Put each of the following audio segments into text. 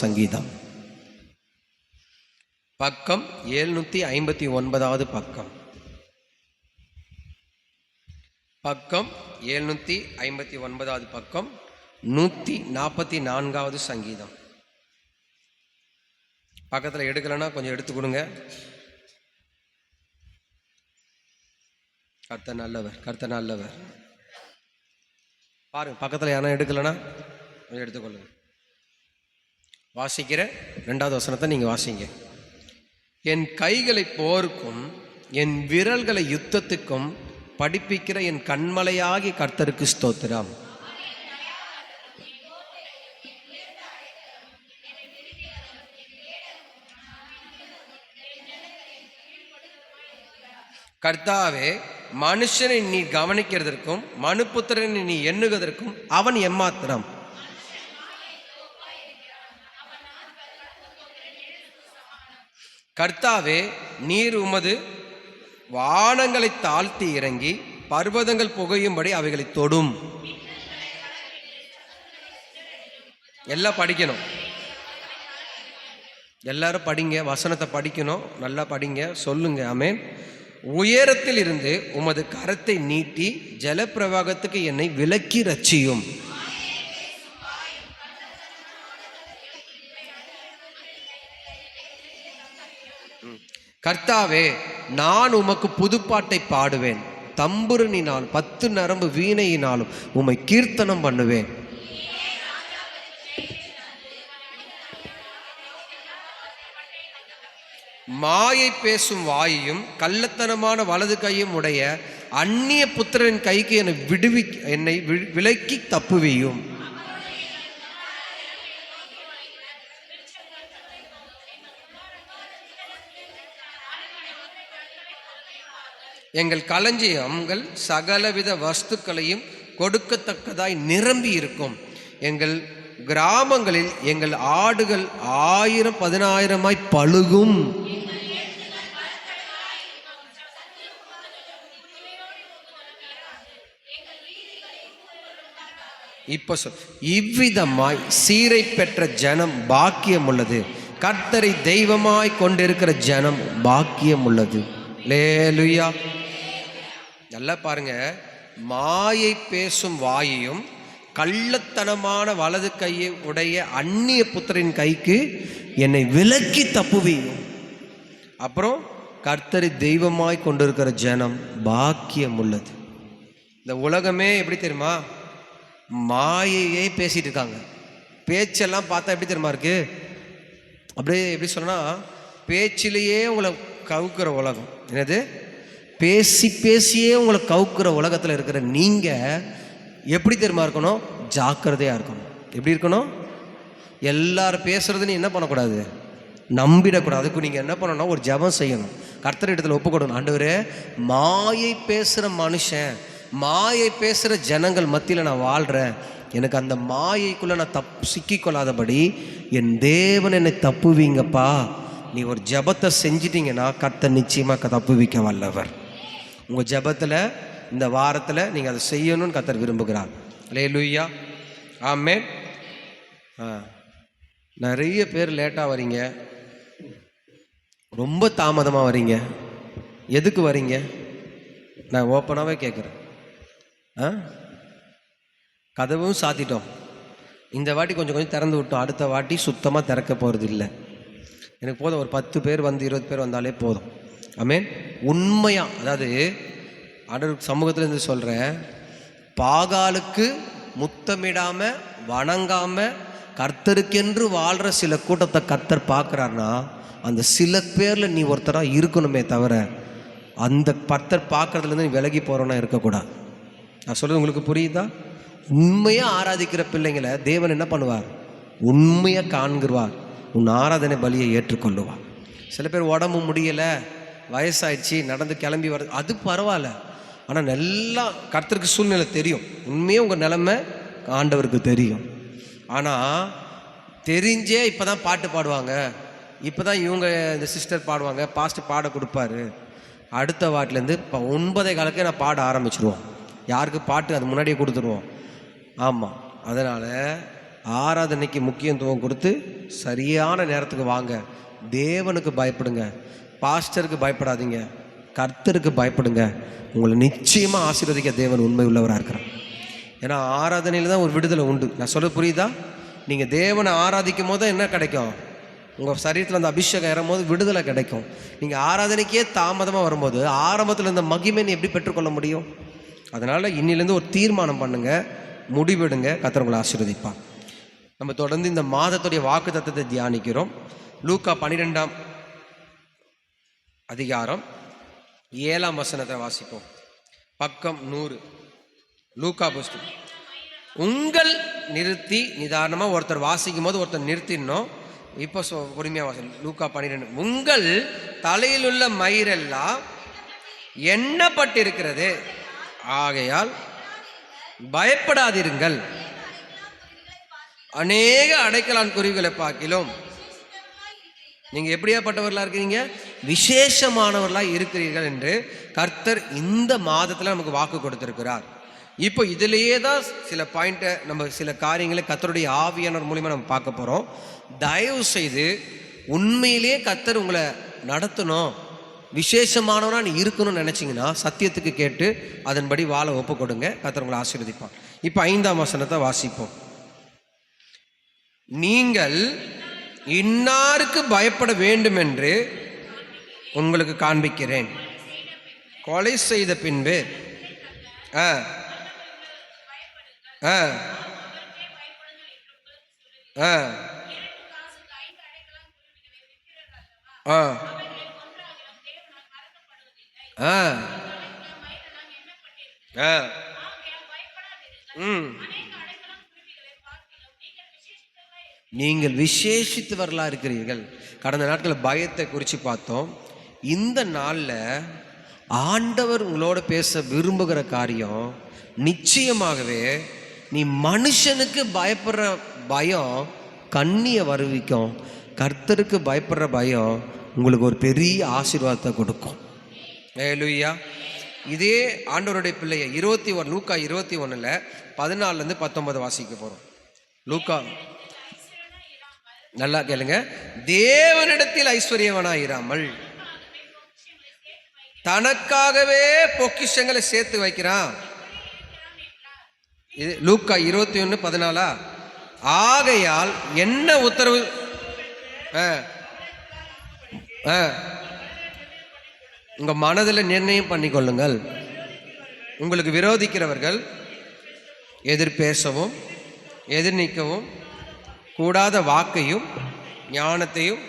சங்கீதம் பக்கம் 759 பக்கம். பக்கம் 759 பக்கம் 144 சங்கீதம். பக்கத்தில் எடுக்கலைன்னா கொஞ்சம் எடுத்து கொடுங்க. கர்த்தர் நல்லவர், கர்த்தர் நல்லவர். பாருங்க, பக்கத்தில் யாரும் எடுக்கலைன்னா கொஞ்சம் எடுத்துக்கொள்ளுங்க. வாசிக்கிற 2வது வசனத்தை நீங்கள் வாசிங்க. என் கைகளை போருக்கும் என் விரல்களை யுத்தத்துக்கும் படிப்பிக்கிற என் கண்மலையாகி கர்த்தருக்கு ஸ்தோத்திரம். கர்த்தாவே, மனுஷனை நீ கவனிக்கிறதற்கும் மனுபுத்திரனை நீ எண்ணுவதற்கும் அவன் எம்மாத்திரம். கர்த்தாவே, நீர் உமது வானங்களை தாழ்த்தி இறங்கி பர்வதங்கள் புகையும்படி அவைகளை தொடும். எல்லாம் படிக்கணும், எல்லாரும் படிங்க, வசனத்தை படிக்கணும், நல்லா படிங்க, சொல்லுங்க. ஆமென். உயரத்தில் இருந்து உமது கரத்தை நீட்டி ஜலப்பிரவாகத்துக்கு என்னை விலக்கி ரட்சியும். கர்த்தாவே, நான் உமக்கு புதுப்பாட்டை பாடுவேன், தம்புரனினால் 10 நரம்பு வீணையினாலும் உம்மை கீர்த்தனம் பண்ணுவேன். மாயை பேசும் வாயையும் கள்ளத்தனமான வலது கையும் உடைய அந்நிய புத்திரன் கைக்கு என்னை விலக்கி தப்புவியும். எங்கள் களஞ்சியங்கள் சகலவித வஸ்துக்களையும் கொடுக்கத்தக்கதாய் நிரம்பி இருக்கும். எங்கள் கிராமங்களில் எங்கள் ஆடுகள் 1000-10,000 பழுகும். இப்ப இவ்விதமாய் சீரை பெற்ற ஜனம் பாக்கியம் உள்ளது. கர்த்தரை தெய்வமாய் கொண்டிருக்கிற ஜனம் பாக்கியம் உள்ளது. அல்லேலூயா. நல்லா பாருங்க, மாயை பேசும் வாயையும் கள்ளத்தனமான வலது கையை உடைய அந்நிய புத்திரின் கைக்கு என்னை விலக்கி தப்புவியும். அப்புறம் கர்த்தரை தெய்வமாய் கொண்டிருக்கிற ஜனம் பாக்கியம் உள்ளது. இந்த உலகமே எப்படி தெரியுமா? மாயையே பேசிட்டு இருக்காங்க. பேச்செல்லாம் பார்த்தா எப்படி தெரியுமா இருக்கு? அப்படியே எப்படி சொன்னா, பேச்சிலேயே உங்களை கவுக்கிற உலகம். என்னது? பேசி பேசியே உங்களை கவுக்கிற உலகத்தில் இருக்கிற நீங்கள் எப்படி தெரியுமா இருக்கணும்? ஜாக்கிரதையாக இருக்கணும். எப்படி இருக்கணும்? எல்லாரும் பேசுறதுன்னு என்ன பண்ணக்கூடாது? நம்பிடக்கூடாது. அதுக்கு நீங்கள் என்ன பண்ணணும்னா ஒரு ஜெபம் செய்யணும், கர்த்தர் இடத்துல ஒப்பு கொடுக்கணும். ஆண்டவரே, மாயை பேசுகிற மனுஷன், மாயை பேசுகிற ஜனங்கள் மத்தியில் நான் வாழ்கிறேன், எனக்கு அந்த மாயைக்குள்ளே நான் சிக்கிக்கொள்ளாதபடி என் தேவன் என்னை தப்புவீங்கப்பா. நீ ஒரு ஜெபத்தை செஞ்சிட்டிங்கன்னா கர்த்தர் நிச்சயமாக தப்புவிக்க வல்லவர். உங்கள் ஜெபத்தில் இந்த வாரத்தில் நீங்கள் அதை செய்யணும்னு கர்த்தர் விரும்புகிறார். அல்லேலூயா, ஆமென். நிறைய பேர் லேட்டாக வரீங்க, ரொம்ப தாமதமாக வரீங்க. எதுக்கு வரீங்க? நான் ஓப்பனாகவே கேட்குறேன். கதவும் சாத்திட்டோம், இந்த வாட்டி கொஞ்சம் கொஞ்சம் திறந்து விட்டோம், அடுத்த வாட்டி சுத்தமாக திறக்க போகிறது இல்லை. எனக்கு போதும், ஒரு 10 பேர் வந்து 20 பேர் வந்தாலே போதும். ஆமென். உண்மையாக, அதாவது ஆண்டவர் சமூகத்திலேருந்து சொல்கிறேன், பாகாலுக்கு முத்தமிடாமல் வணங்காமல் கர்த்தருக்கென்று வாழ்கிற சில கூட்டத்தை கர்த்தர் பார்க்குறாருன்னா அந்த சில பேரில் நீ ஒருத்தராக இருக்கணுமே தவிர அந்த கர்த்தர் பார்க்குறதுலேருந்து நீ விலகி போகிறோன்னா இருக்கக்கூடாது. நான் சொல்கிறது உங்களுக்கு புரியுதா? உண்மையாக ஆராதிக்கிற பிள்ளைங்களை தேவன் என்ன பண்ணுவார்? உண்மையாக காண்கிறார், உன் ஆராதனை பலியை ஏற்றுக்கொள்ளுவார். சில பேர் உடம்பு முடியலை, வயசாயிடுச்சு, நடந்து கிளம்பி வர்றது, அது பரவாயில்ல. ஆனால் நல்லா கர்த்தருக்கு சூழ்நிலை தெரியும். உண்மையாக உங்கள் நிலைமை ஆண்டவருக்கு தெரியும். ஆனால் தெரிஞ்சே இப்போ தான் பாட்டு பாடுவாங்க, இப்போ தான் இவங்க இந்த சிஸ்டர் பாடுவாங்க, பாஸ்டர் பாட கொடுப்பாரு, அடுத்த வாட்டிலேருந்து இப்போ 9:15 நான் பாட ஆரம்பிச்சிடுவோம். யாருக்கு பாட்டு அது முன்னாடியே கொடுத்துருவோம். ஆமாம், அதனால் ஆராதனைக்கு முக்கியத்துவம் கொடுத்து சரியான நேரத்துக்கு வாங்க. தேவனுக்கு பயப்படுங்க, பாஸ்டருக்கு பயப்படாதீங்க, கர்த்தருக்கு பயப்படுங்க. உங்களை நிச்சயமாக ஆசீர்வதிக்க தேவன் உண்மை உள்ளவராக இருக்கிறார். ஏன்னா ஆராதனையில் தான் ஒரு விடுதலை உண்டு. நான் சொல்ல புரியுதா? நீங்கள் தேவனை ஆராதிக்கும் போது என்ன கிடைக்கும்? உங்கள் சரீரத்தில் அந்த அபிஷேகம் ஏறும் போது விடுதலை கிடைக்கும். நீங்கள் ஆராதனைக்கே தாமதமாக வரும்போது ஆரம்பத்தில் இந்த மகிமையை எப்படி பெற்றுக்கொள்ள முடியும்? அதனால் இன்னிலேருந்து ஒரு தீர்மானம் பண்ணுங்கள், முடிவெடுங்க. கர்த்தர் உங்களை ஆசீர்வதிப்பார். நம்ம தொடர்ந்து இந்த மாதத்துடைய வாக்கு தத்தத்தை தியானிக்கிறோம். லூக்கா 12ஆம் அதிகாரம் 7ஆம் வசனத்தை வாசிப்போம். பக்கம் 100. லூக்கா புஸ்தகம். உங்கள் நிறுத்தி நிதானமாக ஒருத்தர் வாசிக்கும் போது ஒருத்தர் நிறுத்தினோம். இப்போ பொறுமையாக வாசி. லூக்கா 12. உங்கள் தலையில் உள்ள மயிரெல்லாம் எண்ணப்பட்டிருக்கிறது, ஆகையால் பயப்படாதிருங்கள். அநேக அடைக்கலான் குருவிகளை பார்க்கிலும் நீங்கள் எப்படியாப்பட்டவர்களாக இருக்கிறீங்க? விசேஷமானவர்களாக இருக்கிறீர்கள் என்று கர்த்தர் இந்த மாதத்தில் நமக்கு வாக்கு கொடுத்திருக்கிறார். இப்போ இதிலேயே தான் சில பாயிண்ட்டை நம்ம சில காரியங்களை கர்த்தருடைய ஆவியானவர் மூலிமா நம்ம பார்க்க போகிறோம். தயவு செய்து உண்மையிலேயே கர்த்தர் உங்களை நடத்தணும், விசேஷமானவராக நீ இருக்கணும்னு நினச்சிங்கன்னா சத்தியத்துக்கு கேட்டு அதன்படி வாழ ஒப்பு கொடுங்க. கர்த்தர் உங்களை ஆசீர்வதிப்பான். இப்போ 5ஆம் வசனத்தை வாசிப்போம். நீங்கள் இன்னாருக்கு பயப்பட வேண்டும் என்று உங்களுக்கு காண்பிக்கிறேன். கொலை செய்த பின்பு நீங்கள் விசேஷித்தவர்களாக இருக்கிறீர்கள். கடந்த நாட்களில் பயத்தை குறித்து பார்த்தோம். இந்த நாளில் ஆண்டவர் உங்களோட பேச விரும்புகிற காரியம், நிச்சயமாகவே நீ மனுஷனுக்கு பயப்படுற பயம் கண்ணியை வருவிக்கும், கர்த்தருக்கு பயப்படுற பயம் உங்களுக்கு ஒரு பெரிய ஆசீர்வாதத்தை கொடுக்கும். ஹல்லேலூயா. இதே ஆண்டவருடைய பிள்ளையை 21 லூக்கா 21 14 19 வாசிக்க போகிறோம். லூக்கா, நல்லா கேளுங்க. தேவனிடத்தில் ஐஸ்வர்யவனாயிராமல் தனக்காகவே பொக்கிஷங்களை சேர்த்து வைக்கிறான். இது லூக்கா 21:14. ஆகையால் என்ன உத்தரவு? உங்க மனதில் நிர்ணயம் பண்ணிக்கொள்ளுங்கள். உங்களுக்கு விரோதிக்கிறவர்கள் எதிர் பேசவும் எதிர் நிற்கவும் கூடாத வாக்கையும் ஞானத்தையும்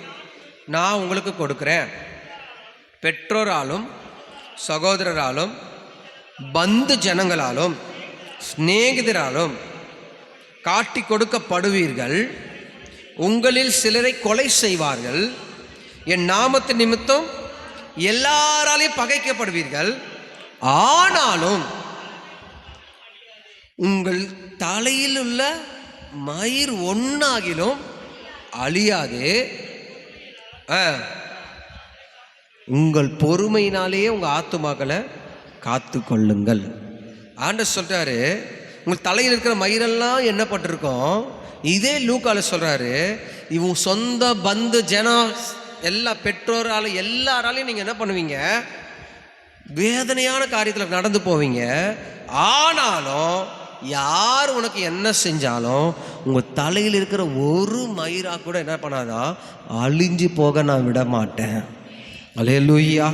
நான் உங்களுக்கு கொடுக்குறேன். பெற்றோராலும் சகோதரராலும் பந்து ஜனங்களாலும் சிநேகிதராலும் காட்டி கொடுக்கப்படுவீர்கள். உங்களில் சிலரை கொலை செய்வார்கள். என் நாமத்து நிமித்தம் எல்லாராலையும் பகைக்கப்படுவீர்கள். ஆனாலும் உங்கள் தலையில் உள்ள மயிர் ஒன்னாகிலும் அழியாது. உங்கள் பொறுமையினாலேயே உங்கள் ஆத்துமாக்களை காத்து கொள்ளுங்கள். ஆண்டவர் சொல்றாரு, உங்கள் தலையில் இருக்கிற மயிரெல்லாம் எண்ணப்பட்டிருக்கோம். இதே லூக்கால சொல்றாரு, இவங்க சொந்த பந்து ஜனம் எல்லா பெற்றோராலும் எல்லாராலையும் நீங்கள் என்ன பண்ணுவீங்க? வேதனையான காரியத்தில் நடந்து போவீங்க. ஆனாலும் யார் உனக்கு என்ன செஞ்சாலும் உங்கள் தலையில் இருக்கிற ஒரு மயிரா கூட என்ன பண்ணாதான் அழிஞ்சு போக நான் விட மாட்டேன். அல்லேலூயா,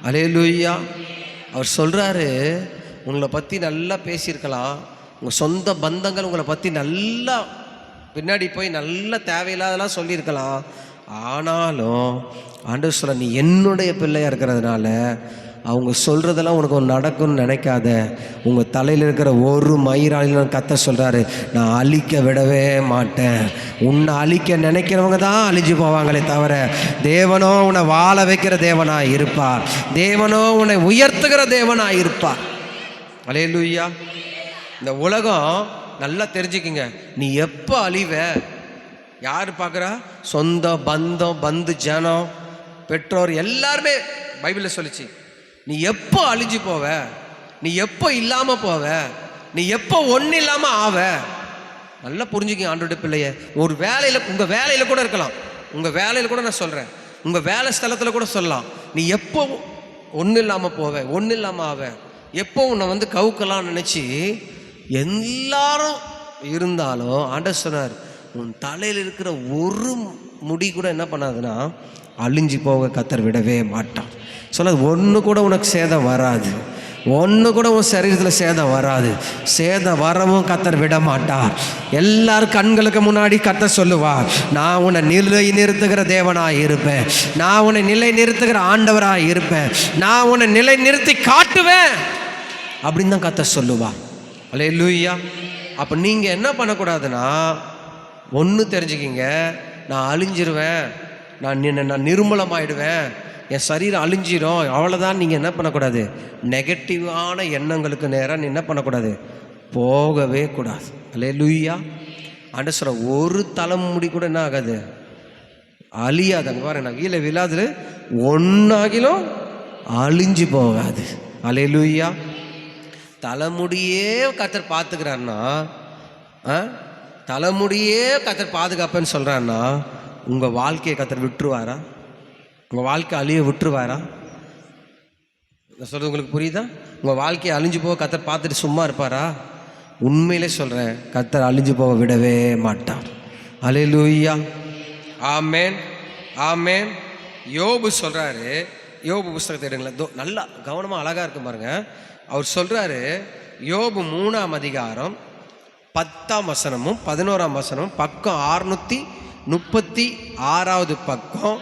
அல்லேலூயா. அவர் சொல்கிறாரு, உங்களை பற்றி நல்லா பேசியிருக்கலாம், உங்கள் சொந்த பந்தங்கள் உங்களை பற்றி நல்லா பின்னாடி போய் நல்லா தேவையில்லாதெல்லாம் சொல்லியிருக்கலாம். ஆனாலும் ஆண்டவர் சொல்ல, நீ என்னுடைய பிள்ளையாக இருக்கிறதுனால அவங்க சொல்கிறதெல்லாம் உனக்கு நடக்கும்னு நினைக்காத. உங்கள் தலையில் இருக்கிற ஒரு மயிராளிலும் கத்த சொல்கிறாரு, நான் அழிக்க விடவே மாட்டேன். உன்னை அழிக்க நினைக்கிறவங்க தான் அழிஞ்சு போவாங்களே தவிர, தேவனோ உன்னை வாழ வைக்கிற தேவனாக இருப்பார். தேவனோ உன்னை உயர்த்துகிற தேவனாக இருப்பார். அல்லேலூயா. இந்த உலகம் நல்லா தெரிஞ்சுக்குங்க, நீ எப்போ அழிவ யார் பார்க்குறா? சொந்த பந்தம், பந்து ஜனம், பெற்றோர் எல்லாருமே பைபிளில் சொல்லிச்சு. நீ எப்போ அழிஞ்சு போவ, நீ எப்போ இல்லாமல் போவ, நீ எப்போ ஒன்றும் இல்லாமல் ஆவ, நல்லா புரிஞ்சுக்கிங்க ஆண்டவருடைய பிள்ளைய. ஒரு வேலையில், உங்கள் வேலையில் கூட இருக்கலாம், உங்கள் வேலையில் கூட நான் சொல்கிறேன், உங்கள் வேலை ஸ்தலத்தில் கூட சொல்லலாம், நீ எப்போ ஒன்றும் இல்லாமல் போவேன், ஒன்றும் இல்லாமல் ஆவேன், எப்போ உன்னை வந்து கவுக்கலாம்னு நினச்சி எல்லாரும் இருந்தாலும் ஆண்டவர் சொன்னார், உன் தலையில் இருக்கிற ஒரு முடி கூட என்ன பண்ணாதுன்னா அழிஞ்சு போக கர்த்தர் விடவே மாட்டான். சொன்னது ஒன்று கூட உனக்கு சேதம் வராது, ஒன்று கூட உன் சரீரத்தில் சேதம் வராது, சேதம் வரவும் கர்த்தர் விட மாட்டார். எல்லாரும் கண்களுக்கு முன்னாடி கர்த்தர் சொல்லுவார், நான் உன்னை நிலை நிறுத்துகிற தேவனாக இருப்பேன், நான் உன்னை நிலை நிறுத்துகிற ஆண்டவராக இருப்பேன், நான் உன்னை நிலை நிறுத்தி காட்டுவேன் அப்படின்னு தான் கர்த்தர் சொல்லுவார். அல்லேலூயா. அப்போ நீங்கள் என்ன பண்ணக்கூடாதுன்னா, ஒன்று தெரிஞ்சுக்கிங்க, நான் அழிஞ்சிருவேன், நான் நிர்மூலமாயிடுவேன், என் சரீரம் அழிஞ்சிடும், அவ்வளோதான். நீங்கள் என்ன பண்ணக்கூடாது, நெகட்டிவான எண்ணங்களுக்கு நேராக நீ என்ன பண்ணக்கூடாது, போகவே கூடாது. அல்லேலூயா. ஆண்டவர் சொல்ற, ஒரு தலைமுடி கூட என்ன ஆகாது, அழியாது. அங்கே பாருங்க, நான் கீழே விழாது ஒன்றாகிலும் அழிஞ்சு போகாது. அல்லேலூயா. தலைமுடியே கர்த்தர் பார்த்துக்கிறாருன்னா, தலைமுடியே கர்த்தர் பாதுகாப்பேன்னு சொல்கிறாருன்னா, உங்கள் வாழ்க்கையை கர்த்தர் விட்டுருவாரா? உங்கள் வாழ்க்கை அழிய விட்டுருவாரா? நான் சொல்கிறது உங்களுக்கு புரியுதா? உங்கள் வாழ்க்கையை அழிஞ்சு போக கர்த்தர் பார்த்துட்டு சும்மா இருப்பாரா? உண்மையிலே சொல்கிறேன், கர்த்தர் அழிஞ்சு போக விடவே மாட்டார். அல்லேலூயா. ஆமேன், ஆமேன். யோபு சொல்கிறாரு, யோபு புஸ்தகத்தை எடுங்களேன், நல்லா கவனமாக அழகாக இருக்கும் பாருங்க. அவர் சொல்கிறாரு, யோபு 3ஆம் அதிகாரம் 10ஆம் வசனமும் 11ஆம் வசனமும், பக்கம் 636 பக்கம்.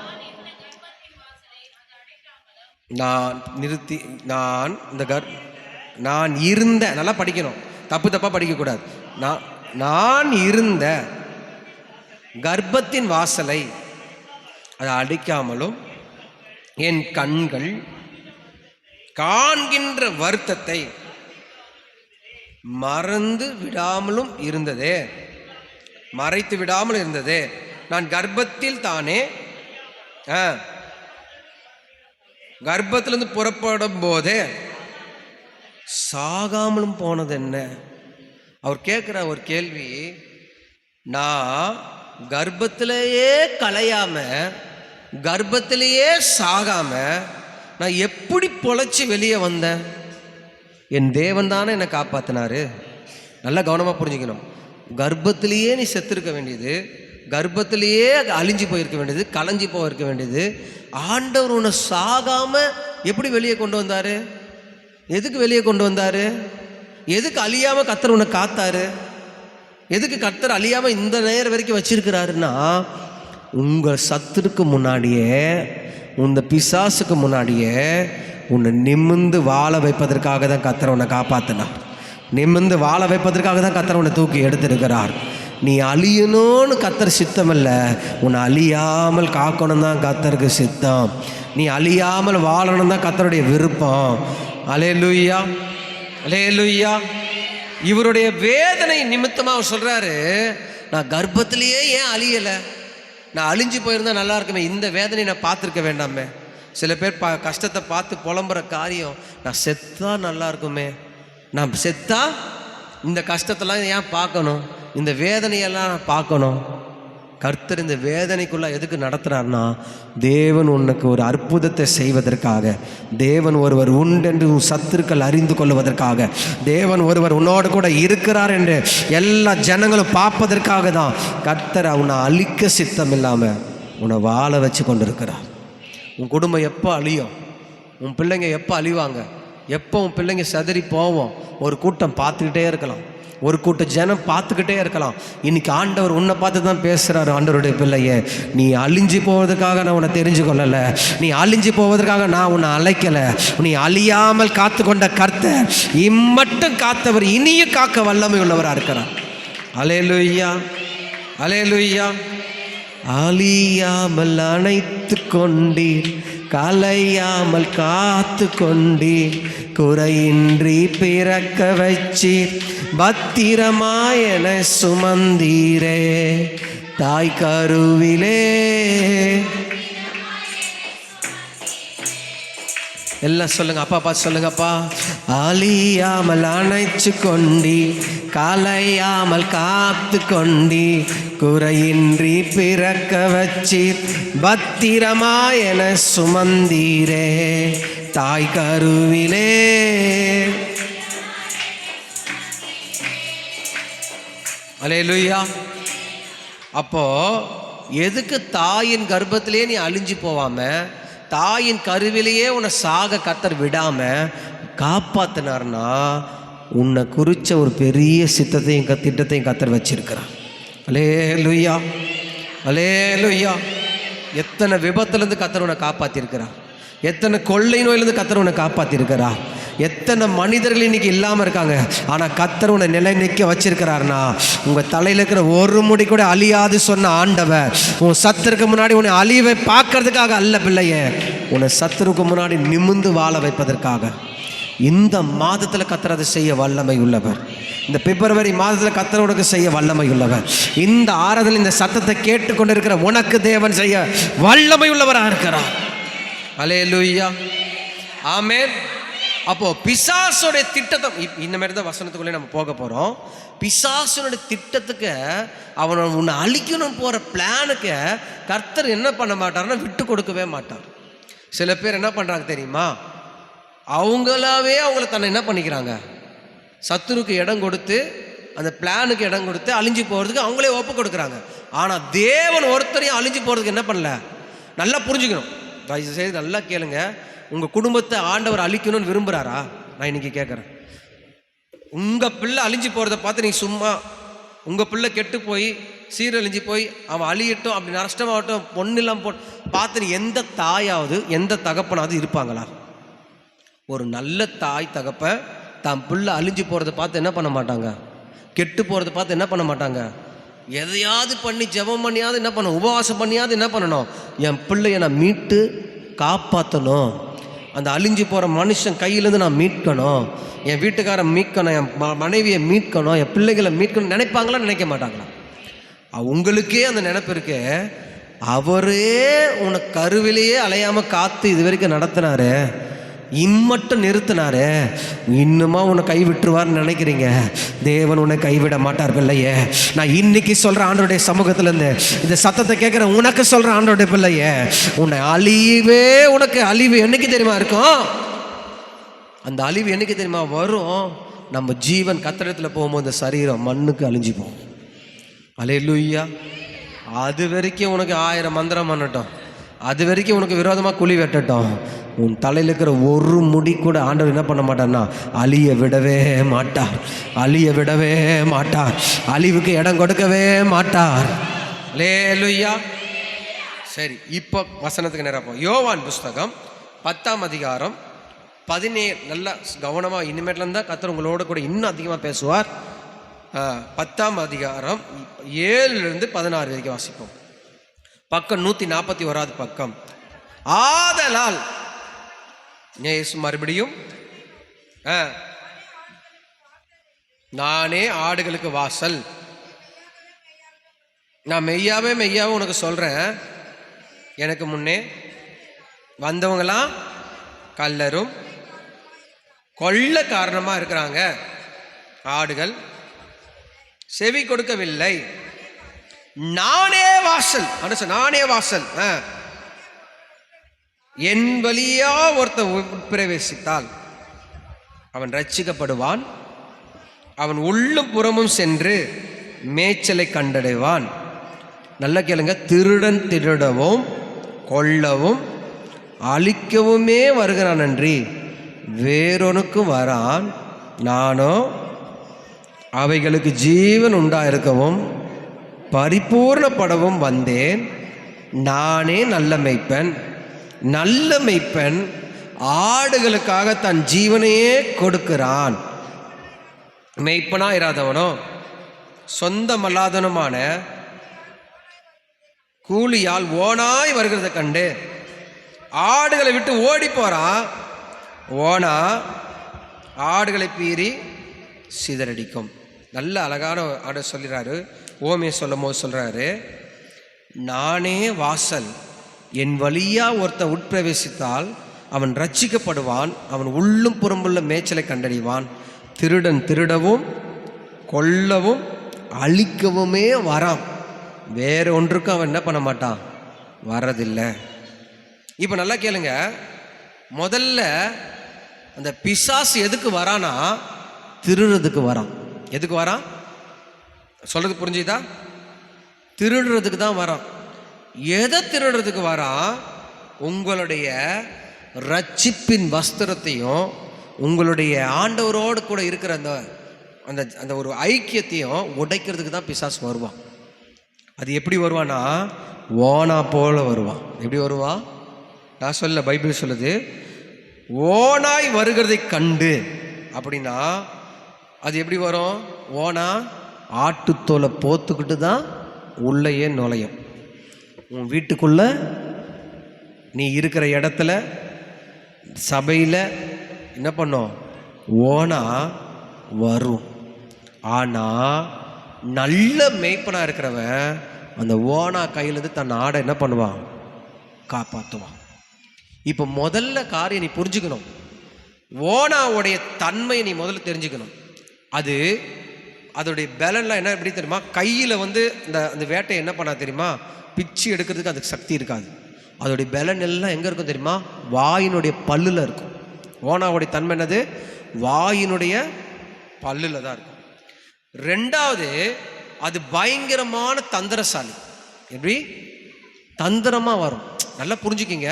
நான் இருந்த, நல்லா படிக்கணும், தப்பு தப்பாக படிக்கக்கூடாது. நான் இருந்த கர்ப்பத்தின் வாசலை அதை அடைக்காமலும், என் கண்கள் காண்கின்ற வருத்தத்தை மறந்து விடாமலும் இருந்ததே, மறைத்து விடாமலும் இருந்ததே. நான் கர்ப்பத்தில் தானே, கர்ப்பத்திலிருந்து புறப்படும் போதே சாகாமலும் போனது என்ன? அவர் கேட்குற ஒரு கேள்வி, நான் கர்ப்பத்திலேயே கலையாம, கர்ப்பத்திலேயே சாகாம நான் எப்படி பொழைச்சி வெளியே வந்தேன்? என் தேவன் தானே என்னை காப்பாற்றினாரு. நல்லா கவனமாக புரிஞ்சுக்கணும். கர்ப்பத்திலேயே நீ செத்துருக்க வேண்டியது, கர்ப்பத்திலேயே அழிஞ்சு போயிருக்க வேண்டியது, கலைஞ்சி போயிருக்க வேண்டியது, ஆண்டவர் உன்னை சாகாமல் எப்படி வெளியே கொண்டு வந்தார்? எதுக்கு வெளியே கொண்டு வந்தார்? எதுக்கு அழியாமல் கர்த்தர் உன்னை காத்தாரு? எதுக்கு கர்த்தர் அழியாமல் இந்த நேரம் வரைக்கும் வச்சிருக்கிறாருன்னா, உங்கள் சத்துருக்கு முன்னாடியே, உந்த பிசாசுக்கு முன்னாடியே உன்னை நிமிர்ந்து வாழ வைப்பதற்காக தான் கர்த்தர் உன்னை காப்பாற்றினார். நிமிர்ந்து வாழ வைப்பதற்காக தான் கர்த்தர் உன்னை தூக்கி எடுத்திருக்கிறார். நீ அழியணும்னு கர்த்தர் சித்தம் இல்லை, உன்னை அழியாமல் காக்கணும் தான் கர்த்தருக்கு சித்தம். நீ அழியாமல் வாழணும் தான் கர்த்தருடைய விருப்பம். அல்லேலூயா, அல்லேலூயா. இவருடைய வேதனை நிமித்தமாக அவர் சொல்கிறாரு, நான் கர்ப்பத்திலேயே ஏன் அழியலை? நான் அழிஞ்சு போயிருந்தா நல்லா இருக்குமே, இந்த வேதனை நான் பார்த்துருக்க வேண்டாமே. சில பேர் கஷ்டத்தை பார்த்து புலம்புற காரியம், நான் செத்தா நல்லா இருக்குமே, நான் செத்தா இந்த கஷ்டத்தெல்லாம் ஏன் பார்க்கணும், இந்த வேதனையெல்லாம் நான் பார்க்கணும். கர்த்தர் இந்த வேதனைக்குள்ளே எதுக்கு நடத்துகிறார்னா, தேவன் உனக்கு ஒரு அற்புதத்தை செய்வதற்காக, தேவன் ஒருவர் உண்டென்று உன் சத்துருக்கள் அறிந்து கொள்வதற்காக, தேவன் ஒருவர் உன்னோடு கூட இருக்கிறார் என்று எல்லா ஜனங்களும் பார்ப்பதற்காக தான் கர்த்தர் உன்னை அழிக்க சித்தம் இல்லாமல் உன்னை வாழ வச்சு கொண்டு இருக்கிறார். உன் குடும்பம் எப்போ அழியும், உன் பிள்ளைங்க எப்போ அழிவாங்க, எப்போ உன் பிள்ளைங்க சதறி போவோம், ஒரு கூட்டம் பார்த்துக்கிட்டே இருக்கலாம், ஒரு கூட்ட ஜனம் பார்த்துக்கிட்டே இருக்கலாம். இன்னைக்கு ஆண்டவர் உன்னை பார்த்து தான் பேசுகிறாரு. ஆண்டவருடைய பிள்ளையே, நீ அழிஞ்சு போவதற்காக நான் உன்னை தெரிஞ்சு கொள்ளலை, நீ அழிஞ்சு போவதற்காக நான் உன்னை அழைக்கலை. நீ அழியாமல் காத்து கொண்ட கர்த்தர் இம்மட்டும் காத்தவர் இனியும் காக்க வல்லமை உள்ளவராக இருக்கிறார். அல்லேலூயா, அல்லேலூயா. அழியாமல் அணைத்து கொண்டீர், கலையாமல் காத்து கொண்டீர், குறையின்றி பிறக்க வச்சீர், பத்திரமாயன சுமந்தீரே, தாய் கருவிலே எல்லாம் சொல்லுங்க, அப்பா பார்த்து சொல்லுங்கப்பா. அழியாமல் அணைச்சு கொண்டி, கலையாமல் காத்து கொண்டி, குறையின்றி பிறக்க வச்சி, பத்திரமாயன சுமந்தீரே தாய் கருவிலே. அல்லேலூயா. அப்போ எதுக்கு தாயின் கர்ப்பத்திலே நீ அழிஞ்சு போவாம, தாயின் கருவிலேயே உன்னை சாக கர்த்தர் விடாம காப்பாத்தினார்னா, உன்னை குறிச்ச ஒரு பெரிய சித்தத்தையும் திட்டத்தையும் கர்த்தர் வச்சிருக்கிறார். அல்லேலூயா, அல்லேலூயா. எத்தனை விபத்துலேருந்து கர்த்தர் உன்னை காப்பாற்றிருக்கிறார், எத்தனை கொள்ளை நோயிலேருந்து கர்த்தர் உன்னை காப்பாற்றிருக்கிறார், எத்தனை மனிதர்கள் இன்னைக்கு இல்லாமல் இருக்காங்க. ஆனால் கர்த்தர் உன்னை நிலை நிற்க வச்சிருக்கிறாருன்னா, உங்கள் தலையில் இருக்கிற ஒரு முடி கூட அழியாது சொன்ன ஆண்டவர் உன் சத்துருக்கு முன்னாடி உன்னை அழிவை பார்க்கறதுக்காக அல்ல பிள்ளைய, உன்னை சத்துருக்கு முன்னாடி நிமிர்ந்து வாழ வைப்பதற்காக. இந்த மாதத்தில் கர்த்தர் அதை செய்ய வல்லமை உள்ளவர். இந்த பிப்ரவரி மாதத்தில் கர்த்தர் உனக்கு செய்ய வல்லமை உள்ளவர். இந்த ஆராதனை இந்த சத்தத்தை கேட்டுக்கொண்டு இருக்கிற உனக்கு தேவன் செய்ய வல்லமை உள்ளவராக இருக்கிறார். அல்லேலூயா, ஆமென். அப்போ பிசாசுடைய திட்டத்தை இந்த மாதிரி தான் வசனத்துக்குள்ளே நம்ம போக போகிறோம். பிசாசுடைய திட்டத்துக்கு அவனை உன்னை அழிக்கணும் போகிற பிளானுக்கு கர்த்தர் என்ன பண்ண மாட்டார்னா விட்டு கொடுக்கவே மாட்டார். சில பேர் என்ன பண்ணுறாங்க தெரியுமா, அவங்களாவே அவங்கள தன்னை என்ன பண்ணிக்கிறாங்க, சத்துருக்கு இடம் கொடுத்து, அந்த பிளானுக்கு இடம் கொடுத்து அழிஞ்சு போகிறதுக்கு அவங்களே ஒப்பு கொடுக்குறாங்க. ஆனால் தேவன் ஒருத்தரையும் அழிஞ்சு போகிறதுக்கு என்ன பண்ணல, நல்லா புரிஞ்சுக்கணும். தயவு செய்து நல்லா கேளுங்க. உங்கள் குடும்பத்தை ஆண்டவர் அழிக்கணும்னு விரும்புகிறாரா? நான் இன்னைக்கு கேட்குறேன். உங்கள் பிள்ளை அழிஞ்சு போகிறத பார்த்து நீ சும்மா, உங்கள் பிள்ளை கெட்டு போய் சீரழிஞ்சு போய் அவன் அழியட்டும் அப்படி நஷ்டமாகட்டும் பொண்ணெல்லாம் பார்த்து நீ எந்த தாயாவது எந்த தகப்பனாவது இருப்பாங்களா? ஒரு நல்ல தாய் தகப்பன் தான் பிள்ளை அழிஞ்சு போகிறத பார்த்து என்ன பண்ண மாட்டாங்க, கெட்டு போகிறத பார்த்து என்ன பண்ண மாட்டாங்க, எதையாவது பண்ணி ஜெபம் பண்ணியாவது என்ன பண்ணணும், உபவாசம் பண்ணியாவது என்ன பண்ணணும், என் பிள்ளையை நான் மீட்டு காப்பாற்றணும், அந்த அழிஞ்சு போகிற மனுஷன் கையிலேருந்து நான் மீட்கணும், என் வீட்டுக்காரன் மீட்கணும், என் மனைவியை மீட்கணும், என் பிள்ளைகளை மீட்கணும் நினைப்பாங்களா, நினைக்க மாட்டாங்களா? உங்களுக்கே அந்த நினைப்பு இருக்கு. அவரே உனக்கு கருவிலேயே அலையாமல் காத்து இது வரைக்கும் நடத்தினாரு, இம்மட்டும் நிறுத்தினாரு, இன்னுமா உன்னை கைவிட்டுருவார்னு நினைக்கிறீங்க? தேவன் உன்னை கைவிட மாட்டார் பிள்ளையே. நான் இன்னைக்கு சொல்கிறேன் ஆண்டவருடைய சமூகத்திலேருந்து இந்த சத்தத்தை கேட்குற உனக்கு சொல்கிறேன் ஆண்டவருடைய பிள்ளையே, உன்னை அழிவே, உனக்கு அழிவு என்னைக்கு தெரியுமா இருக்கும்? அந்த அழிவு என்னைக்கு தெரியுமா வரும்? நம்ம ஜீவன் கத்திரத்தில் போகும்போது இந்த சரீரம் மண்ணுக்கு அழிஞ்சு போகும். அல்லேலூயா. அது வரைக்கும் உனக்கு 1000 மந்திரம் பண்ணட்டும், அது வரைக்கும் உனக்கு விரோதமாக குழி வெட்டட்டும், உன் தலையில் இருக்கிற ஒரு முடி கூட ஆண்டவர் என்ன பண்ண மாட்டார்னா அழிய விடவே மாட்டார், அழிய விடவே மாட்டார், அழிவுக்கு இடம் கொடுக்கவே மாட்டார். அல்லேலூயா. சரி, இப்போ வசனத்துக்கு நேரம் போ. யோவான் புஸ்தகம் 10ஆம் அதிகாரம் 17. நல்லா கவனமாக இனிமேட்லேருந்து தான் கர்த்தர் உங்களோட கூட இன்னும் அதிகமாக பேசுவார். 10ஆம் அதிகாரம் 7லிருந்து 16 வரைக்கும் வாசிப்போம். பக்கம் 141 பக்கம். ஆதலால் இயேசு மறுபடியும் நானே ஆடுகளுக்கு வாசல். நான் மெய்யாவே உனக்கு சொல்றேன், எனக்கு முன்னே வந்தவங்களாம் கல்லரும் கொள்ள காரணமா இருக்கிறாங்க. ஆடுகள் செவி கொடுக்கவில்லை. நானே வாசல், நானே வாசல். என் வழியா ஒருத்தன் பிரவேசித்தால் அவன் ரட்சிக்கப்படுவான், அவன் உள்ளும் புறமும் சென்று மேய்ச்சலை கண்டடைவான். நல்ல கேளுங்க. திருடன் திருடவும் கொல்லவும் அழிக்கவுமே வருகிறான் அன்றி வேறொனுக்கும் வரான். நானோ அவைகளுக்கு ஜீவன் உண்டாயிருக்கவும் பரிபூர்ணப்படவும் வந்தேன். நானே நல்ல மேய்ப்பன். நல்ல மேய்ப்பன் ஆடுகளுக்காக தன் ஜீவனையே கொடுக்கிறான். மேய்ப்பனா இராதவனோ சொந்தமல்லாதவனுமான கூலியால் ஓனாய் வருகிறத கண்டு ஆடுகளை விட்டு ஓடி போறான். ஓனா ஆடுகளை பீறி சிதறடிக்கும். நல்ல அழகான ஆட சொல்கிறாரு. ஓமையை சொல்லும் போது சொல்கிறாரு, நானே வாசல், என் வழியா ஒருத்தன் உட்பிரவேசித்தால் அவன் ரட்சிக்கப்படுவான், அவன் உள்ளும் புறம்புள்ள மேய்ச்சலை கண்டறிவான். திருடன் திருடவும் கொல்லவும் அழிக்கவுமே வரான், வேற ஒன்றுக்கும் அவன் என்ன பண்ண மாட்டான், வரதில்லை. இப்போ நல்லா கேளுங்க, முதல்ல அந்த பிசாசு எதுக்கு வரானா, திருடுறதுக்கு வரான். எதுக்கு வரான் சொல்றது புரிஞ்சுதா? திருடுறதுக்கு தான் வரான். எதை திருடுறதுக்கு வரான்? உங்களுடைய ரட்சிப்பின் வஸ்திரத்தையும் உங்களுடைய ஆண்டவரோடு கூட இருக்கிற அந்த அந்த அந்த ஒரு ஐக்கியத்தையும் உடைக்கிறதுக்கு தான் பிசாசு வருவான். அது எப்படி வருவான்னா, ஓனா போல வருவான். எப்படி வருவான்? நான் சொல்ல, பைபிள் சொல்லுது, ஓனாய் வருகிறதை கண்டு. அப்படின்னா அது எப்படி வரும்? ஓனா ஆட்டுத்தோலை போத்துக்கிட்டு தான் உள்ளேயே நுழையும். உன் வீட்டுக்குள்ள, நீ இருக்கிற இடத்துல, சபையில் என்ன பண்ணும்? ஓனா வரும். ஆனால் நல்ல மேய்ப்பனாக இருக்கிறவன் அந்த ஓனா கையிலேருந்து தன் ஆடை என்ன பண்ணுவான்? காப்பாற்றுவான். இப்போ முதல்ல காரியம் நீ புரிஞ்சுக்கணும், ஓனாவுடைய தன்மையை நீ முதல்ல தெரிஞ்சுக்கணும். அது அதோடைய பலன்லாம் என்ன எப்படி தெரியுமா? கையில் அந்த வேட்டையை என்ன பண்ணா தெரியுமா? பிச்சு எடுக்கிறதுக்கு அதுக்கு சக்தி இருக்காது. அதோடைய பலன் எல்லாம் எங்கே இருக்கும் தெரியுமா? வாயினுடைய பல்லில் இருக்கும். ஓனாவுடைய தன்மை என்னது? வாயினுடைய பல்லில் தான் இருக்கும். ரெண்டாவது, அது பயங்கரமான தந்திரசாலி. எப்படி? தந்திரமாக வரும். நல்லா புரிஞ்சுக்கிங்க,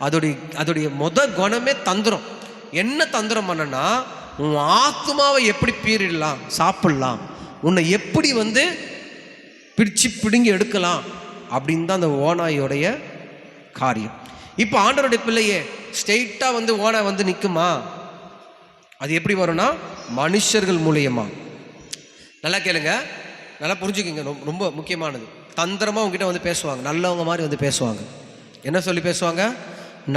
அதோடைய குணமே தந்திரம். என்ன தந்திரம் பண்ணனா, உன் ஆத்மாவை எப்படி பீறிடலாம், சாப்பிடலாம், உன்னை எப்படி பிடிச்சு பிடுங்கி எடுக்கலாம் அப்படின்னு தான் அந்த ஓனாயோடைய காரியம். இப்போ ஆண்டவருடைய பிள்ளையே ஸ்ட்ரெயிட்டாக ஓனா நிற்குமா? அது எப்படி வரும்னா, மனுஷர்கள் மூலியமா. நல்லா கேளுங்க, நல்லா புரிஞ்சுக்கிங்க, ரொம்ப முக்கியமானது. தந்திரமாக உங்ககிட்ட பேசுவாங்க, நல்லவங்க மாதிரி பேசுவாங்க. என்ன சொல்லி பேசுவாங்க?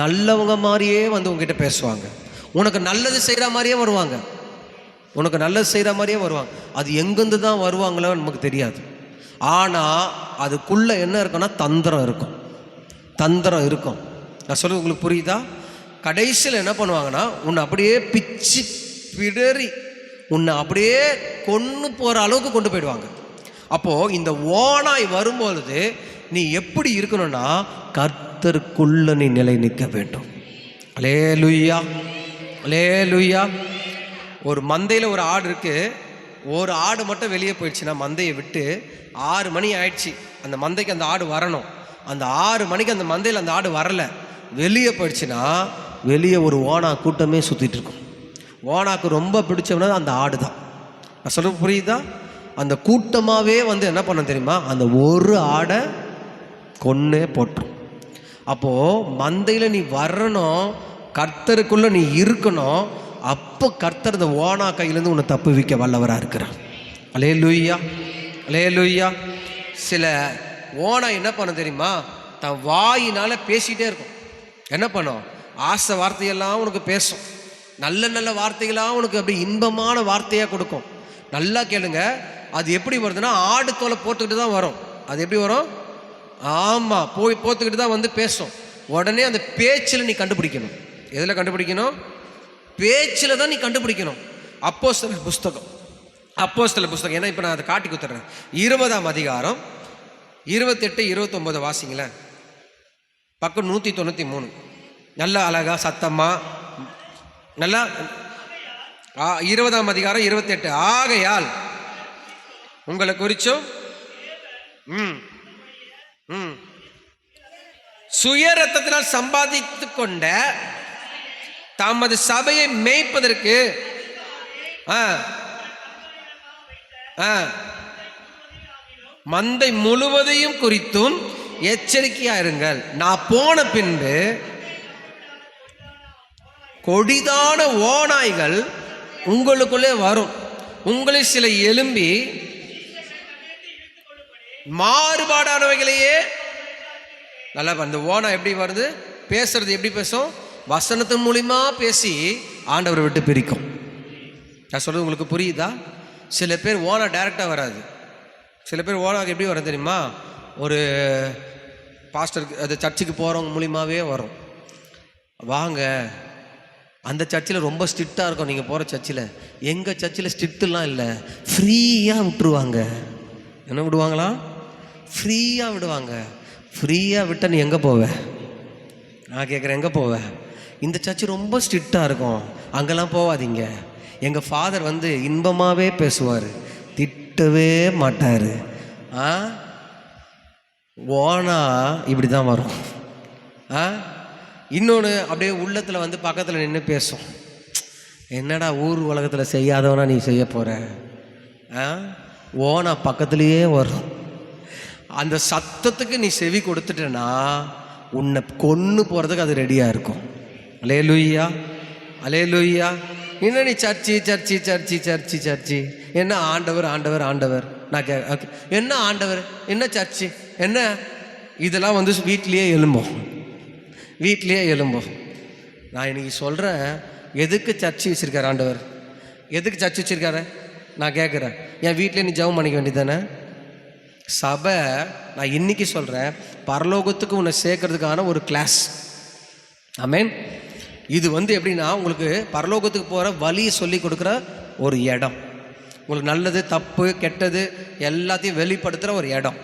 நல்லவங்க மாதிரியே உங்ககிட்ட பேசுவாங்க. உனக்கு நல்லது செய்கிற மாதிரியே வருவாங்க, உனக்கு நல்லது செய்கிற மாதிரியே வருவாங்க. அது எங்கேருந்து தான் வருவாங்களோ நமக்கு தெரியாது. ஆனால் அதுக்குள்ளே என்ன இருக்குன்னா, தந்திரம் இருக்கும். தந்திரம் இருக்கும். நான் சொல்கிறது உங்களுக்கு புரியுதா? கடைசியில் என்ன பண்ணுவாங்கன்னா, உன்னை அப்படியே பிச்சு பிடறி உன்னை அப்படியே கொண்டு போகிற அளவுக்கு கொண்டு போயிடுவாங்க. அப்போது இந்த ஓனாய் வரும்பொழுது நீ எப்படி இருக்கணும்னா, கர்த்தருக்குள்ள நீ நிலை நிற்க வேண்டும். அல்லேலூயா, அல்லேலூயா. ஒரு மந்தையில் ஒரு ஆடு இருக்குது. ஒரு ஆடு மட்டும் வெளியே போயிடுச்சுன்னா, மந்தையை விட்டு 6 மணி ஆயிடுச்சு, அந்த மந்தைக்கு அந்த ஆடு வரணும். அந்த 6 மணிக்கு அந்த மந்தையில் அந்த ஆடு வரலை, வெளியே போயிடுச்சுன்னா, வெளியே ஒரு ஓனா கூட்டமே சுற்றிட்டு இருக்கும். ஓனாக்கு ரொம்ப பிடிச்சவனா அந்த ஆடு தான். நான் சொல்ல புரியுதா? அந்த கூட்டமாகவே என்ன பண்ண தெரியுமா? அந்த ஒரு ஆடை கொன்னே போட்டுரும். அப்போது மந்தையில் நீ வரணும், கர்த்தருக்குள்ளே நீ இருக்கணும். அப்போ கர்த்தர் இந்த ஓனா கையிலேருந்து உன்னை தப்பு வைக்க வல்லவராக இருக்கிறார். அல்லேலூயா, அல்லேலூயா. சில ஓனா என்ன பண்ண தெரியுமா? தன் வாயினால் பேசிகிட்டே இருக்கும். என்ன பண்ணும்? ஆசை வார்த்தையெல்லாம் உனக்கு பேசும். நல்ல நல்ல வார்த்தைகளாக உனக்கு அப்படி இன்பமான வார்த்தையாக கொடுக்கும். நல்லா கேளுங்க, அது எப்படி வருதுன்னா, ஆடு தோலை போட்டுக்கிட்டு தான் வரும். அது எப்படி வரும்? ஆமாம், போத்துக்கிட்டு தான் பேசும். உடனே அந்த பேச்சில் நீ கண்டுபிடிக்கணும். எதில் கண்டுபிடிக்கணும்? பேச்சில் தான் நீ கண்டுபிடிக்கணும். அப்போஸ்தலர் புஸ்தகம் ஏன்னா இப்போ நான் அதை காட்டி கொடுத்துட்றேன். 20ஆம் அதிகாரம் 28, 29 வாசிங்களேன். பக்கம் 193. நல்லா அழகா சத்தமா நல்லா 20ஆம் அதிகாரம் 28. ஆகையால் உங்களை குறிச்சும் சுய ரத்தத்தினால் சம்பாதித்து கொண்ட தமது சபையை மேய்ப்பதற்கு மந்தை முழுவதையும் குறித்தும் எச்சரிக்கையா இருங்கள். நான் போன பின்பு கொடிதான ஓநாய்கள் உங்களுக்குள்ளே வரும், உங்களில் சில எழும்பி மாறுபாடானவைகளையே. நல்லா, அந்த ஓனா எப்படி வருது? பேசுறது எப்படி பேசும்? வசனத்தின் மூலிமா பேசி ஆண்டவரை விட்டு பிரிக்கும். நான் சொல்றது உங்களுக்கு புரியுதா? சில பேர் ஓனா டைரக்டாக வராது. சில பேர் ஓனாக்கு எப்படி வரும் தெரியுமா? ஒரு பாஸ்டருக்கு, அது சர்ச்சுக்கு போகிறவங்க மூலியமாகவே வரும். வாங்க. அந்த சர்ச்சில் ரொம்ப ஸ்ட்ரிக்டாக இருக்கும் நீங்கள் போகிற சர்ச்சில். எங்கள் சர்ச்சில் ஸ்ட்ரிக்ட்லாம் இல்லை, ஃப்ரீயாக விட்டுருவாங்க. என்ன விடுவாங்களா? ஃப்ரீயாக விடுவாங்க. ஃப்ரீயாக விட்டால் நீ எங்கே போவ? நான் கேட்குறேன், எங்கே போவ? இந்த சர்ச்சு ரொம்ப ஸ்ட்ரிக்டாக இருக்கும், அங்கெல்லாம் போகாதீங்க. எங்கள் ஃபாதர் வந்து இன்பமாகவே பேசுவார், திட்டவே மாட்டார். ஓனா இப்படி தான் வரும். இன்னொன்று அப்படியே உள்ளத்தில் வந்து பக்கத்தில் நின்று பேசும், என்னடா ஊர் உலகத்தில் செய்யாதவனா நீ செய்ய போகிற. ஓனா பக்கத்துலேயே வரும். அந்த சத்தத்துக்கு நீ செவி கொடுத்துட்டேன்னா உன்னை கொன்று போகிறதுக்கு அது ரெடியாக இருக்கும். அல்லேலூயா, அல்லேலூயா. இன்னும் நீ சர்ச்சி சர்ச்சி சர்ச்சி சர்ச்சி சர்ச்சி, என்ன ஆண்டவர் ஆண்டவர் ஆண்டவர். நான் என்ன ஆண்டவர், என்ன சர்ச்சி, என்ன இதெல்லாம் வந்து வீட்லேயே எழும்போம், வீட்லேயே எழும்போம். நான் இன்னைக்கு சொல்கிறேன், எதுக்கு சர்ச்சி வச்சுருக்கார் ஆண்டவர்? எதுக்கு சர்ச் வச்சுருக்காரு? நான் கேட்குறேன், என் வீட்டிலே நீ ஜெபம் பண்ணிக்க வேண்டியது தானே? சபை, நான் இன்னைக்கு சொல்கிறேன், பரலோகத்துக்கு உன்னை சேர்க்கறதுக்கான ஒரு கிளாஸ். ஆமென். இது வந்து எப்படின்னா, உங்களுக்கு பரலோகத்துக்கு போகிற வழியை சொல்லி கொடுக்குற ஒரு இடம், உங்களுக்கு நல்லது தப்பு கெட்டது எல்லாத்தையும் வெளிப்படுத்துகிற ஒரு இடம்.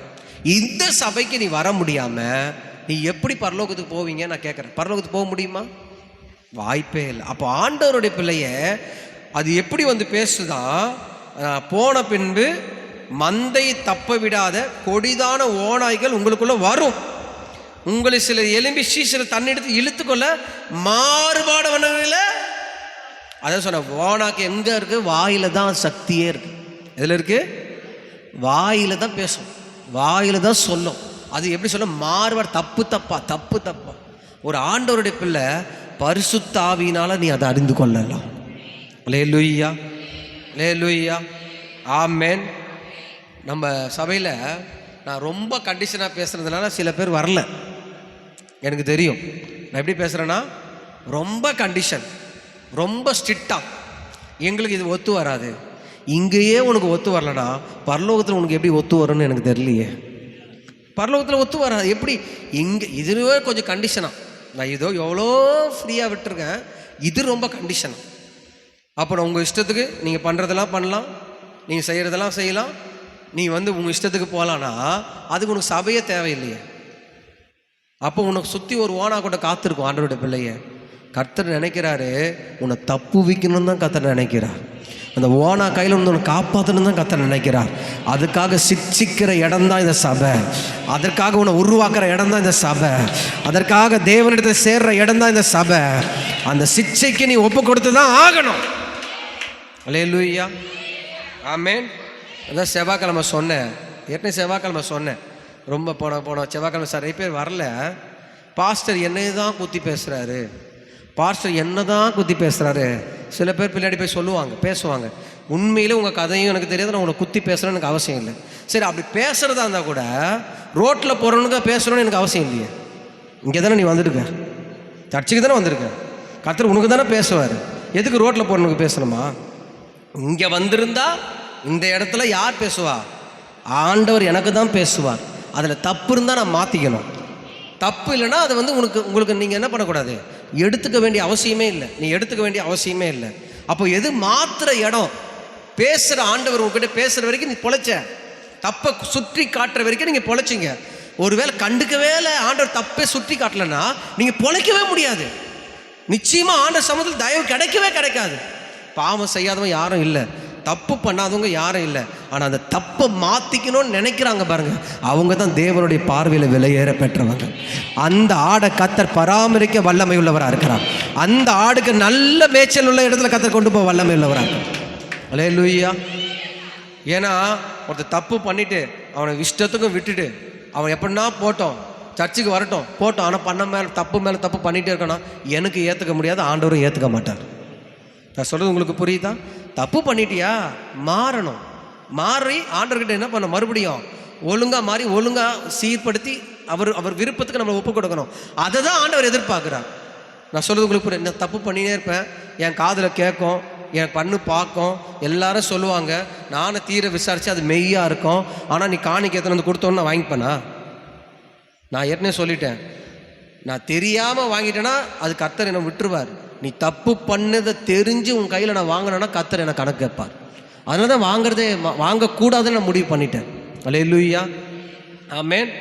இந்த சபைக்கு நீ வர முடியாமல் நீ எப்படி பரலோகத்துக்கு போவீங்க? நான் கேட்குறேன், பரலோகத்துக்கு போக முடியுமா? வாய்ப்பே இல்லை. அப்போ ஆண்டவருடைய பிள்ளைய அது எப்படி வந்து பேசுதான், போன பின்பு மந்தை தப்ப விடாத கொடிதான ஓநாய்கள் உங்களுக்குள்ள வரும், உங்களை சில எலும்பி சீசில தண்ணி எடுத்து இழுத்துக்கொள்ள மாறுபாடவனில். அதான் சொன்ன, ஓனாக்கு எங்கே இருக்குது? வாயில தான் சக்தியே இருக்கு. எதில் இருக்கு? வாயில தான் பேசும், வாயில தான் சொல்லும். அது எப்படி சொல்ல? மாறுபாடு, தப்பு தப்பா, தப்பு தப்பா. ஒரு ஆண்டவருடைய பிள்ளை பரிசுத்த ஆவியினால நீ அதை அறிந்து கொள்ளலாம். அல்லேலூயா, அல்லேலூயா, ஆமென். நம்ம சபையில் நான் ரொம்ப கண்டிஷனாக பேசுகிறதுனால சில பேர் வரல, எனக்கு தெரியும். நான் எப்படி பேசுகிறேன்னா, ரொம்ப கண்டிஷன், ரொம்ப ஸ்ட்ரிக்டாக, எங்களுக்கு இது ஒத்து வராது. இங்கேயே உனக்கு ஒத்து வரலனா பரலோகத்தில் உனக்கு எப்படி ஒத்து வரும்னு எனக்கு தெரியலையே. பரலோகத்தில் ஒத்து வராது எப்படி? இங்கே இதுவே கொஞ்சம் கண்டிஷனாக, நான் இதோ எவ்வளோ ஃப்ரீயாக விட்டுருக்கேன், இது ரொம்ப கண்டிஷனாக. அப்புறம் உங்கள் இஷ்டத்துக்கு நீங்கள் பண்ணுறதெல்லாம் பண்ணலாம், நீங்கள் செய்கிறதெல்லாம் செய்யலாம், நீ வந்து உங்கள் இஷ்டத்துக்கு போகலான்னா அதுக்கு உனக்கு சபையே தேவையில்லையே. அப்போ உனக்கு சுற்றி ஒரு ஓனா கூட காத்திருக்கும் ஆண்டவருடைய பிள்ளைய. கர்த்தர் நினைக்கிறாரு உன்னை தப்பு வைக்கணும்னு தான் கர்த்தர் நினைக்கிறார். அந்த ஓனா கையில் வந்து உன்னை காப்பாற்றணும் தான் கர்த்தர் நினைக்கிறார். அதுக்காக சிக்ஷிக்கிற இடம் தான் இந்த சபை, அதற்காக உன்னை உருவாக்குற இடம் தான் இந்த சபை, அதற்காக தேவனிடத்தை சேர்ற இடம் தான் இந்த சபை. அந்த சிக்ஷைக்கு நீ ஒப்பு கொடுத்து தான் ஆகணும். அல்லேலூயா, ஆமென். அதான் செவ்வாய்க்கிழமை சொன்னேன், ஏற்கனவே செவ்வாய்க்கிழமை சொன்னேன். ரொம்ப போன செவ்வாய்க்கிழமை நிறைய பேர் வரல. பாஸ்டர் என்னை தான் குத்தி பேசுகிறாரு, பாஸ்டர் என்ன தான் குத்தி பேசுகிறாரு. சில பேர் பின்னாடி போய் சொல்லுவாங்க, பேசுவாங்க. உண்மையிலே உங்கள் கதையும் எனக்கு தெரியாது, நான் உங்களை குத்தி பேசுகிறேன்னு எனக்கு அவசியம் இல்லை. சரி, அப்படி பேசுகிறதா இருந்தால் கூட ரோட்டில் போகிறவனுக்கு பேசுகிறோன்னு எனக்கு அவசியம் இல்லையே. இங்கே தானே நீ வந்துருக்க, சர்ச்சுக்கு தானே வந்திருக்க, கர்த்தர் உனக்கு தானே பேசுவார். எதுக்கு ரோட்டில் போகிறவனுக்கு பேசணுமா? இங்கே வந்திருந்தா இந்த இடத்துல யார் பேசுவா? ஆண்டவர் எனக்கு தான் பேசுவார். அதில் தப்பு இருந்தால் நான் மாற்றிக்கணும், தப்பு இல்லைன்னா அது வந்து உங்களுக்கு நீங்கள் என்ன பண்ணக்கூடாது, எடுத்துக்க வேண்டிய அவசியமே இல்லை, நீ எடுத்துக்க வேண்டிய அவசியமே இல்லை. அப்போ எது மாத்திர இடம்? பேசுகிற ஆண்டவர் உங்ககிட்ட பேசுகிற வரைக்கும் நீ பொழைச்ச, தப்பை சுற்றி காட்டுற வரைக்கும் நீங்கள் பொழைச்சிங்க. ஒருவேளை கண்டுக்கவே இல்லை, ஆண்டவர் தப்பை சுற்றி காட்டலைன்னா நீங்கள் பொழைக்கவே முடியாது. நிச்சயமாக ஆண்டவர் சமூகத்தில் தயவு கிடைக்கவே கிடைக்காது. பாவம் செய்யாதவங்க யாரும் இல்லை, தப்பு பண்ணாதவங்க யாரும் இல்லை. ஆனால் அந்த தப்பை மாற்றிக்கணும்னு நினைக்கிறாங்க பாருங்க, அவங்க தான் தேவனுடைய பார்வையில் விலையேற பெற்றவங்க. அந்த ஆடை கர்த்தர் பராமரிக்க வல்லமை உள்ளவராக இருக்கிறார். அந்த ஆடுக்கு நல்ல மேய்ச்சல் உள்ள இடத்துல கர்த்தர் கொண்டு போக வல்லமை உள்ளவராக இருக்கிறார். அல்லேலூயா. ஏன்னா ஒருத்தர் தப்பு பண்ணிட்டு அவனை இஷ்டத்துக்கும் விட்டுட்டு அவன் எப்படின்னா போட்டோம், சர்ச்சுக்கு வரட்டும் போட்டோம், ஆனால் பண்ண மேலே தப்பு பண்ணிகிட்டே இருக்கணும், எனக்கு ஏற்றுக்க முடியாது, ஆண்டவரும் ஏற்றுக்க மாட்டார். நான் சொல்கிறது உங்களுக்கு புரியுதா? தப்பு பண்ணிட்டியா, மாறணும். மாறி ஆண்டவர்கிட்ட என்ன பண்ண, மறுபடியும் ஒழுங்காக மாறி ஒழுங்காக சீர்படுத்தி அவர் விருப்பத்துக்கு நம்மளை ஒப்பு கொடுக்கணும். அதை தான் ஆண்டவர் எதிர்பார்க்குறார். நான் சொல்கிறது உங்களுக்கு புரியும். நான் தப்பு பண்ணினே இருப்பேன், என் காதில் கேட்கும், என் கண்ணு பார்க்கும், எல்லாரும் சொல்லுவாங்க, நானும் தீர விசாரித்து அது மெய்யாக இருக்கும். ஆனால் நீ காணிக்கை எத்தனை வந்து கொடுத்தோன்னு நான் வாங்கிப்பேனா? நான் ஏற்கனவே சொல்லிட்டேன், நான் தெரியாமல் வாங்கிட்டேன்னா அது கர்த்தர் என்னை விட்டுருவார். நீ தப்பு பண்ணதை தெரிஞ்சு உன் கையில் நான் வாங்கினேன்னா கர்த்தர் என்னை கணக்கு கேட்பார். அதனால தான் வாங்கக்கூடாதுன்னு நான் முடிவு பண்ணிட்டேன். அல்லேலூயா, ஆமென்.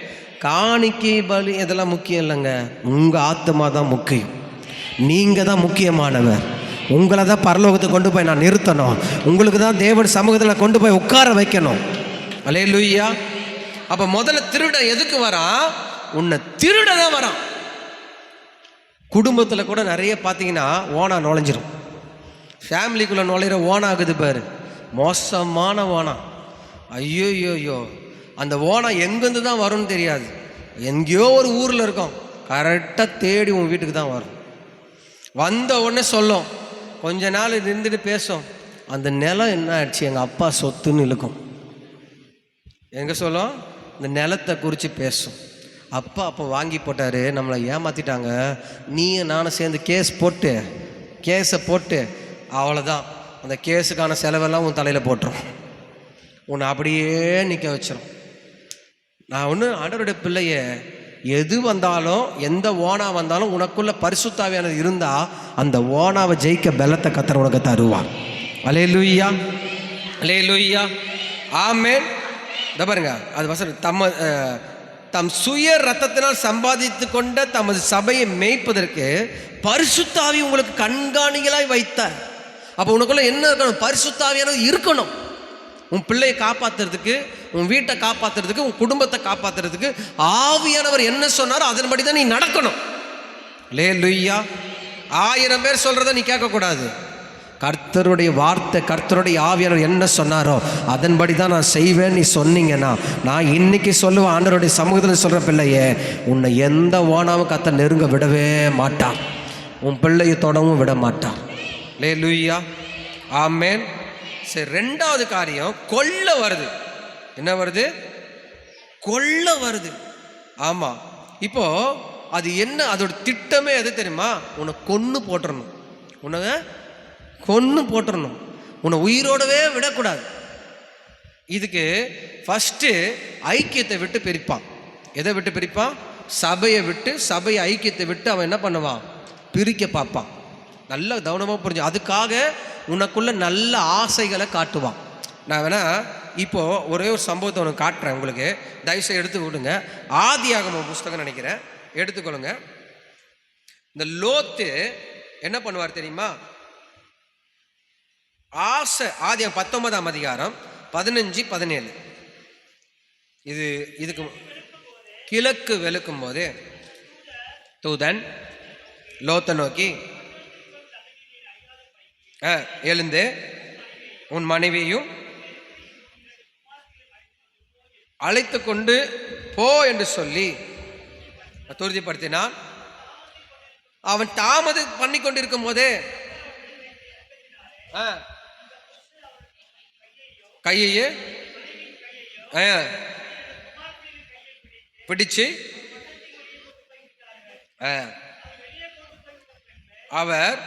காணிக்கை பலி இதெல்லாம் முக்கியம் இல்லைங்க. உங்கள் ஆத்மா தான் முக்கியம். நீங்கள் தான் முக்கியமானவர். உங்களை தான் பரலோகத்தை கொண்டு போய் நான் நிறுத்தணும். உங்களுக்கு தான் தேவன் சமூகத்தில் கொண்டு போய் உட்கார வைக்கணும். அல்லேலூயா. அப்போ முதல்ல திருட எதுக்கு வரான்? உன்னை திருட தான் வரான். குடும்பத்தில் கூட நிறைய பார்த்தீங்கன்னா ஓனா நுழைஞ்சிரும். ஃபேமிலிக்குள்ளே நுழையிற ஓனா ஆகுது பாரு, மோசமான ஓனா. ஐயோயோயோ, அந்த ஓனா எங்கேருந்து தான் வரும்னு தெரியாது. எங்கேயோ ஒரு ஊரில் இருக்கும், கரெக்டாக தேடி உன் வீட்டுக்கு தான் வரும். வந்த உடனே சொல்லும், கொஞ்ச நாள் இருந்துட்டு பேசும், அந்த நிலம் என்ன ஆயிடுச்சு, எங்கள் அப்பா சொத்துன்னு இழுக்கும். எங்கே சொல்லும்? இந்த நிலத்தை குறித்து பேசும். அப்போ வாங்கி போட்டார், நம்மளை ஏமாற்றிட்டாங்க, நீயும் நானும் சேர்ந்து கேஸை போட்டு அவ்வளோதான், அந்த கேஸுக்கான செலவெல்லாம் உன் தலையில் போட்டுரும், உன்னை அப்படியே நிற்க வச்சிடும். நான் ஒன்று ஆண்டவருடைய பிள்ளைய, எது வந்தாலும் எந்த ஓனா வந்தாலும் உனக்குள்ள பரிசுத்த ஆவியானது இருந்தால் அந்த ஓனாவை ஜெயிக்க பலத்தை கர்த்தர் உனக்கு தருவார். அல்லேலூயா, அல்லேலூயா, ஆமென். இந்த பாருங்க, அது வசனம், தம் சுய ரத்தத்தினால் சம்பாதித்து கொண்ட தமது சபையை மேய்ப்பதற்கு பரிசுத்த ஆவி உங்களுக்கு கண்காணிகளாய் வைத்தார். அப்போ உனக்குள்ள என்ன இருக்கணும்? பரிசுத்த ஆவியானது இருக்கணும். உன் பிள்ளையை காப்பாற்றுறதுக்கு, உன் வீட்டை காப்பாற்றுறதுக்கு, உன் குடும்பத்தை காப்பாற்றுறதுக்கு ஆவியானவர் என்ன சொன்னாரோ அதன்படி தான் நீ நடக்கணும். அல்லேலூயா. 1000 பேர் சொல்கிறத நீ கேட்கக்கூடாது. கர்த்தருடைய வார்த்தை, கர்த்தருடைய ஆவியானவர் என்ன சொன்னாரோ அதன்படி தான் நான் செய்வேன் நீ சொன்னீங்கன்னா, நான் இன்னைக்கு சொல்லுவேன், ஆண்டவருடைய சமூகத்தில் சொல்கிற பிள்ளையே, உன்னை எந்த ஓனாவும் கர்த்தர் நெருங்க விடவே மாட்டான், உன் பிள்ளையை தொடவும் விட மாட்டான். அல்லேலூயா, ஆமென். சரி, 2வது காரியம், கொல்ல வருது. என்ன வருது? கொல்ல வருது. ஆமாம். இப்போ அது என்ன, அதோட திட்டமே எது தெரியுமா? உன்னை கொன்று போட்டுறணும், உன்னை உயிரோடவே விடக்கூடாது. இதுக்கு ஃபஸ்ட்டு ஐக்கியத்தை விட்டு பிரிப்பான். எதை விட்டு பிரிப்பான்? சபையை விட்டு, சபையை ஐக்கியத்தை விட்டு அவன் என்ன பண்ணுவான்? பிரிக்க பார்ப்பான். நல்ல கவனமாக புரிஞ்சு, அதுக்காக உனக்குள்ள நல்ல ஆசைகளை காட்டுவான். நான் வேணா இப்போது ஒரே ஒரு சம்பவத்தை உனக்கு காட்டுறேன் உங்களுக்கு, தயவுசெய்து எடுத்து விடுங்க. ஆதியாகமம் புஸ்தகம் நினைக்கிறேன், எடுத்துக்கொள்ளுங்க. இந்த லோத்து என்ன பண்ணுவார் தெரியுமா? ஆசை. ஆதியாகமம் 19ஆம் அதிகாரம் 15-17. இதுக்கு கிழக்கு வெளுக்கும் போது தூதன் லோத்தை நோக்கி, எழுந்து உன் மனைவியும் அழைத்து கொண்டு போ என்று சொல்லி துரிதப்படுத்தினான். அவன் தாமதம் பண்ணி கொண்டிருக்கும் போதே கையையே பிடிச்சு அவர்,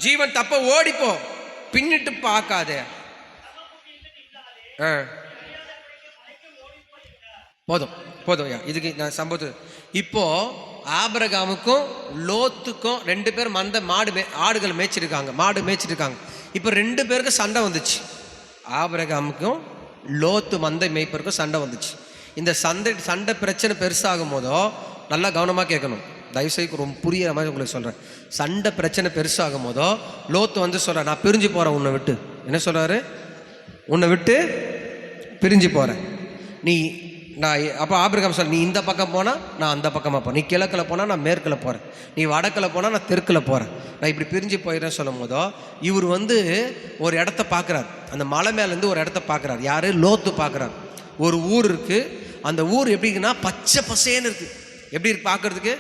ஜீவன் தப்ப ஓடிப்போ, பின்னிட்டு பார்க்காதே. போதும் இதுக்கு நான் சம்பவத்து. இப்போ ஆபிரகாமுக்கும் லோத்துக்கும் 2 பேர் ஆடுகள் மேய்ச்சிருக்காங்க, மாடு மேய்ச்சிருக்காங்க. இப்போ 2 பேருக்கு சண்டை வந்துச்சு. ஆபிரகாமுக்கும் லோத்து மந்தை மேய்ப்பருக்கும் சண்டை வந்துச்சு. இந்த சண்டை பிரச்சனை பெருசாகும் போதோ, நல்லா கவனமாக கேட்கணும், தயவுசெய்து ரொம்ப புரியுற மாதிரி உங்களுக்கு சொல்கிறேன். சண்டை பிரச்சனை பெருசாகும் போதோ லோத்து சொல்கிறேன், நான் பிரிஞ்சு போகிறேன் உன்னை விட்டு. என்ன சொல்கிறாரு? உன்னை விட்டு பிரிஞ்சு போகிறேன் நீ. நான் அப்போ ஆபிரகாம் சொல்ல, நீ இந்த பக்கம் போனால் நான் அந்த பக்கமாக போகிறேன், நீ கிழக்கில் போனால் நான் மேற்கில் போகிறேன், நீ வடக்கில் போனால் நான் தெற்கில் போகிறேன், நான் இப்படி பிரிஞ்சு போயிடுறேன்னு சொல்லும் போதோ இவர் ஒரு இடத்த பார்க்குறாரு. அந்த மலை மேலேருந்து ஒரு இடத்த பார்க்குறாரு. யார்? லோத்து பார்க்குறாரு. ஒரு ஊர் இருக்குது. அந்த ஊர் எப்படின்னா பச்சை பசேன்னு இருக்குது. எப்படி இருக்கு பார்க்குறதுக்கு?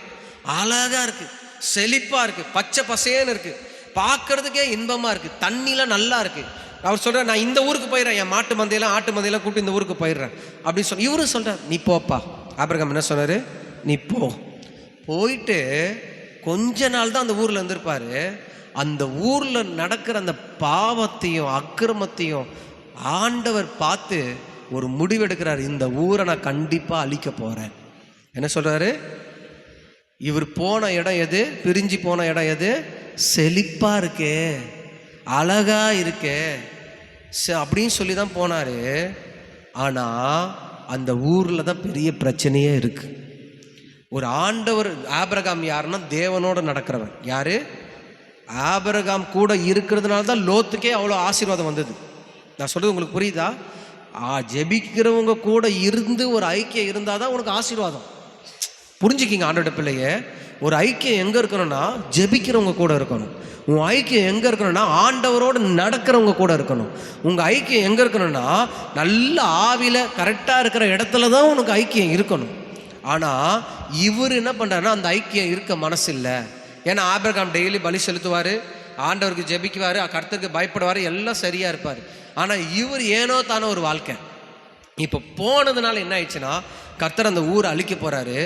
அழகாக இருக்குது, செழிப்பாக இருக்குது, பச்சை பசேன்னு இருக்குது, பார்க்குறதுக்கே இன்பமாக இருக்குது, தண்ணிலாம் நல்லா இருக்குது. அவர் சொல்கிறார், நான் இந்த ஊருக்கு போயிடுறேன், என் ஆட்டு மந்தையெல்லாம் கூப்பிட்டு இந்த ஊருக்கு போயிடுறேன் அப்படின்னு சொல்லி இவரும் சொல்கிறார், நீ போப்பா. ஆபிரகாம் என்ன சொன்னார்? நீ போயிட்டு கொஞ்ச நாள் தான் அந்த ஊரில் இருந்திருப்பார். அந்த ஊரில் நடக்கிற அந்த பாவத்தையும் அக்கிரமத்தையும் ஆண்டவர் பார்த்து ஒரு முடிவெடுக்கிறார், இந்த ஊரை நான் கண்டிப்பாக அழிக்க போகிறேன். என்ன சொல்கிறாரு? இவர் போன இடம் எது? பிரிஞ்சு போன இடம் எது? செழிப்பா இருக்கே, அழகா இருக்கே அப்படின்னு சொல்லி தான் போனாரு. ஆனால் அந்த ஊரில் தான் பெரிய பிரச்சனையே இருக்கு. ஒரு ஆண்டவர், ஆபிரகாம் யாருன்னா தேவனோடு நடக்கிறவன். யாரு? ஆபிரகாம் கூட இருக்கிறதுனால தான் லோத்துக்கே அவ்வளோ ஆசீர்வாதம் வந்தது. நான் சொல்றது உங்களுக்கு புரியுதா? ஜெபிக்கிறவங்க கூட இருந்து ஒரு ஐக்கியம் இருந்தால் தான் உனக்கு ஆசீர்வாதம். புரிஞ்சுக்கிங்க ஆண்டோட பிள்ளைய. ஒரு ஐக்கியம் எங்கே இருக்கணும்னா ஜெபிக்கிறவங்க கூட இருக்கணும். உன் ஐக்கியம் எங்கே இருக்கணும்னா ஆண்டவரோடு நடக்கிறவங்க கூட இருக்கணும். உங்கள் ஐக்கியம் எங்கே இருக்கணும்னா நல்ல ஆவியில் கரெக்டாக இருக்கிற இடத்துல தான் உனக்கு ஐக்கியம் இருக்கணும். ஆனால் இவர் என்ன பண்ணுறாருன்னா அந்த ஐக்கியம் இருக்க மனசு இல்லை. ஏன்னா ஆபிரகாம் டெய்லி பலி செலுத்துவார், ஆண்டவருக்கு ஜெபிக்குவார், கர்த்தருக்கு பயப்படுவார், எல்லாம் சரியாக இருப்பார். ஆனால் இவர் ஏனோ தானோ ஒரு வாழ்க்கை. இப்போ போனதுனால என்ன ஆயிடுச்சுன்னா கர்த்தர் அந்த ஊரை அழிக்க போகிறாரு.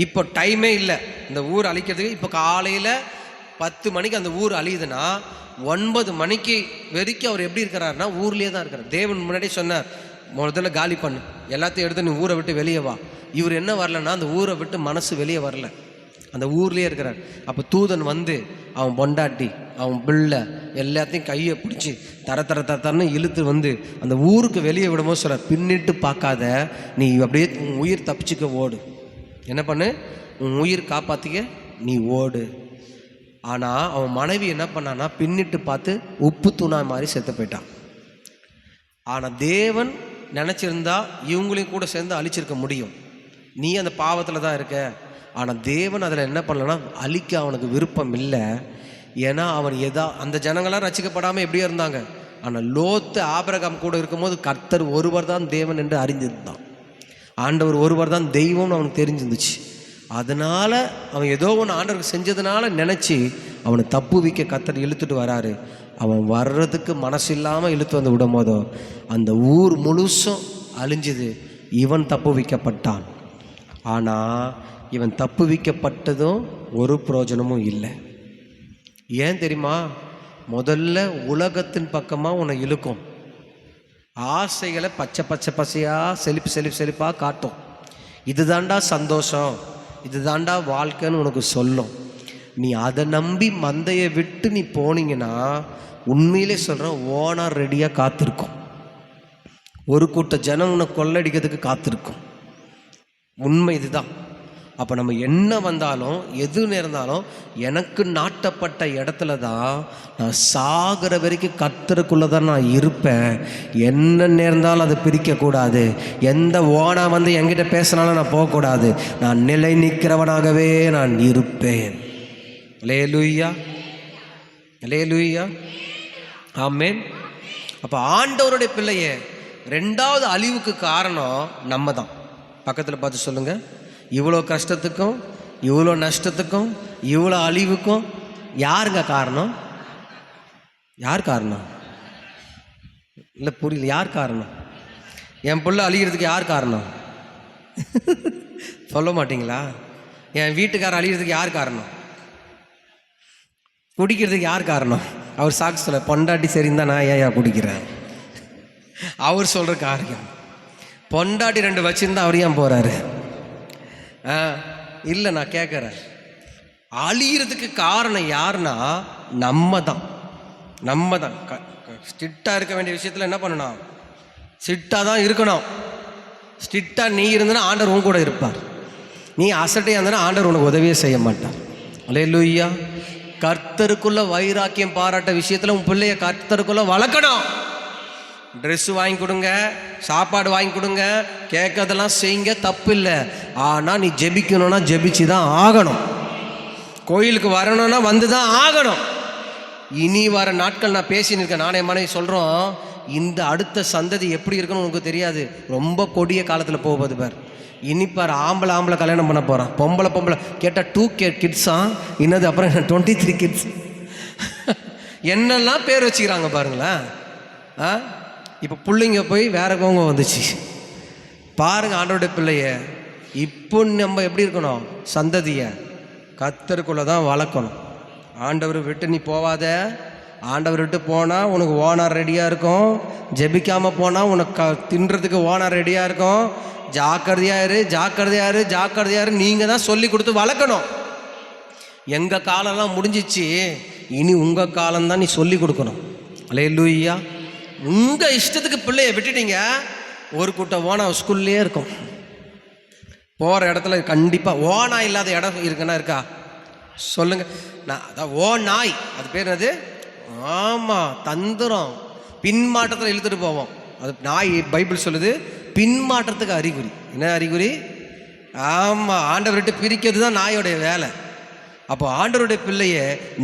இப்போ டைமே இல்லை இந்த ஊர் அழிக்கிறதுக்கு. இப்போ காலையில் 10 மணிக்கு அந்த ஊர் அழியுதுன்னா 9 மணிக்கு வரைக்கும் அவர் எப்படி இருக்கிறாருன்னா ஊர்லேயே தான் இருக்கிறார். தேவன் முன்னாடி சொன்னார், முதல்ல காலி பண்ணு, எல்லாத்தையும் எடுத்து நீ ஊரை விட்டு வெளியே வா. இவர் என்ன வரலன்னா அந்த ஊரை விட்டு மனசு வெளியே வரல, அந்த ஊர்லேயே இருக்கிறார். அப்போ தூதன் வந்து அவன் பொண்டாட்டி அவன் பிள்ளை எல்லாத்தையும் கையை பிடிச்சி தரன்னு இழுத்து வந்து அந்த ஊருக்கு வெளியே விடும்போது சொல்ல, பின்னிட்டு பார்க்காத, நீ அப்படியே உன் உயிர் தப்பிச்சுக்க ஓடு. என்ன பண்ணு? உன் உயிர் காப்பாற்றிக்க நீ ஓடு. ஆனால் அவன் மனைவி என்ன பண்ணான்னா பின்னிட்டு பார்த்து உப்பு தூணா மாதிரி செத்து போயிட்டான். ஆனால் தேவன் நினச்சிருந்தா இவங்களையும் கூட சேர்ந்து அழிச்சிருக்க முடியும். நீ அந்த பாவத்தில் தான் இருக்க. ஆனால் தேவன் அதில் என்ன பண்ணலன்னா அழிக்க அவனுக்கு விருப்பம் இல்லை. ஏன்னா அவன் அந்த ஜனங்களாம் ரசிக்கப்படாமல் எப்படியோ இருந்தாங்க. ஆனால் லோத்து ஆபிரகாம் கூட இருக்கும்போது கர்த்தர் ஒருவர் தான் தேவன் என்று அறிந்திருந்தான். ஆண்டவர் ஒருவர் தான் தெய்வம்னு அவனுக்கு தெரிஞ்சிருந்துச்சு. அதனால் அவன் ஏதோ ஒன்று ஆண்டவருக்கு செஞ்சதுனால நினச்சி அவனை தப்பு வைக்க கர்த்தர் இழுத்துட்டு வராரு. அவன் வர்றதுக்கு மனசு இல்லாமல் இழுத்து வந்து விடும் போதோ அந்த ஊர் முழுசும் அழிஞ்சுது. இவன் தப்பு வைக்கப்பட்டான். ஆனால் இவன் தப்பு வைக்கப்பட்டதும் ஒரு பிரயோஜனமும் இல்லை. ஏன் தெரியுமா? முதல்ல உலகத்தின் பக்கமாக உன்னை இழுக்கும். ஆசைகளை பச்சையாக செழிப்பாக காட்டும். இதுதாண்டா சந்தோஷம், இதுதாண்டா வாழ்க்கைன்னு உனக்கு சொல்லும். நீ அதை நம்பி மந்தையை விட்டு நீ போனீங்கன்னா உண்மையிலே சொல்கிறேன், ஓனர் ரெடியாக காத்திருக்கும். ஒரு கூட்ட ஜனம் உன்னை கொள்ளடிக்கிறதுக்கு காத்திருக்கும். உண்மை இதுதான். அப்போ நம்ம என்ன வந்தாலும் எது நேர்ந்தாலும் எனக்கு நாட்டப்பட்ட இடத்துல தான் நான் சாகிற வரைக்கும் கர்த்தருக்குள்ளே தான் நான் இருப்பேன். என்ன நேர்ந்தாலும் அதை பிரிக்கக்கூடாது. எந்த ஓனா வந்து என்கிட்ட பேசினாலும் நான் போகக்கூடாது. நான் நிலை நிற்கிறவனாகவே நான் இருப்பேன். அல்லேலூயா, அல்லேலூயா, ஆமென். அப்போ ஆண்டவருடைய பிள்ளையே, 2வது அழிவுக்கு காரணம் நம்ம தான். பக்கத்தில் பார்த்து சொல்லுங்கள், இவ்வளோ கஷ்டத்துக்கும் இவ்வளோ நஷ்டத்துக்கும் இவ்வளோ அழிவுக்கும் யாருங்க காரணம்? யார் காரணம்? இல்லை புரியல. யார் காரணம்? என் பிள்ளை அழிகிறதுக்கு யார் காரணம்? சொல்ல மாட்டிங்களா? என் வீட்டுக்காரர் அழிகிறதுக்கு யார் காரணம்? குடிக்கிறதுக்கு யார் காரணம்? அவர் சாக்கு சொல்ல, பொண்டாட்டி சரிந்தான் நான் ஏன் குடிக்கிறேன். அவர் சொல்கிற காரியம். பொண்டாட்டி 2 வச்சுருந்தா அவர் ஏன் போகிறாரு? இல்லை, நான் கேட்குறேன். அழிகிறதுக்கு காரணம் யாருன்னா நம்ம தான். ஸ்ட்ரிக்டாக இருக்க வேண்டிய விஷயத்தில் என்ன பண்ணணும்? ஸ்ட்ரிக்டாக தான் இருக்கணும். ஸ்ட்ரிக்டாக நீ இருந்தனா ஆண்டவர் உன் கூட இருப்பார். நீ அசட்டையாக இருந்தனா ஆண்டவர் உனக்கு உதவியே செய்ய மாட்டார். அல்லேலூயா. கர்த்தருக்குள்ள வைராக்கியம் பாராட்ட விஷயத்தில் உன் பிள்ளைய கர்த்தருக்குள்ள வளர்க்கணும். ட்ரெஸ்ஸு வாங்கி கொடுங்க, சாப்பாடு வாங்கி கொடுங்க, கேட்கறதெல்லாம் செய்யுங்க, தப்பு இல்லை. ஆனால் நீ ஜெபிக்கணும்னா ஜெபிச்சு தான் ஆகணும். கோயிலுக்கு வரணும்னா வந்து தான் ஆகணும். இனி வர நாட்கள் நான் பேசின்னு இருக்கேன், நானே மனைவி சொல்கிறோம். இந்த அடுத்த சந்ததி எப்படி இருக்குன்னு உனக்கு தெரியாது. ரொம்ப கொடிய காலத்தில் போகுது பார். இனிப்பார் ஆம்பளை கல்யாணம் பண்ண போகிறான். பொம்பளை கேட்டால் 2K கிட்ஸா, இன்னது அப்புறம் 23 கிட்ஸ். என்னெல்லாம் பேர் வச்சுக்கிறாங்க பாருங்களேன். இப்போ பிள்ளைங்க போய் வேற கோங்க வந்துச்சு பாருங்க. ஆண்டவருடைய பிள்ளைய இப்போ நம்ம எப்படி இருக்கணும்? சந்ததியை கர்த்தருக்குள்ளே தான் வளர்க்கணும். ஆண்டவர் விட்டு நீ போவாத. ஆண்டவர் விட்டு போனால் உனக்கு ஓனர் ரெடியாக இருக்கும். ஜெபிக்காமல் போனால் உனக்கு தின்றதுக்கு ஓனர் ரெடியாக இருக்கும். ஜாக்கிரதையாரு. நீங்கள் தான் சொல்லி கொடுத்து வளர்க்கணும். எங்கள் காலம்லாம் முடிஞ்சிச்சு, இனி உங்கள் காலம்தான் நீ சொல்லி கொடுக்கணும். அல்லேலூயா. உங்கள் இஷ்டத்துக்கு பிள்ளைய விட்டுட்டீங்க, ஒரு கூட்டம் ஓனா ஸ்கூல்லே இருக்கும். போகிற இடத்துல கண்டிப்பாக ஓனா இல்லாத இடம் இருக்குன்னா இருக்கா சொல்லுங்கள்? நான் அதான் நாய், அது பேர் என்னது? ஆமாம், தந்திரம், பின்மாற்றத்தில் இழுத்துட்டு போவோம். அது நாய் பைபிள் சொல்லுது பின்மாற்றத்துக்கு அறிகுறி. என்ன அறிகுறி? ஆமாம், ஆண்டவர்கிட்ட பிரிக்கிறது தான் நாயோடைய வேலை. அப்போ ஆண்டவருடைய பிள்ளைய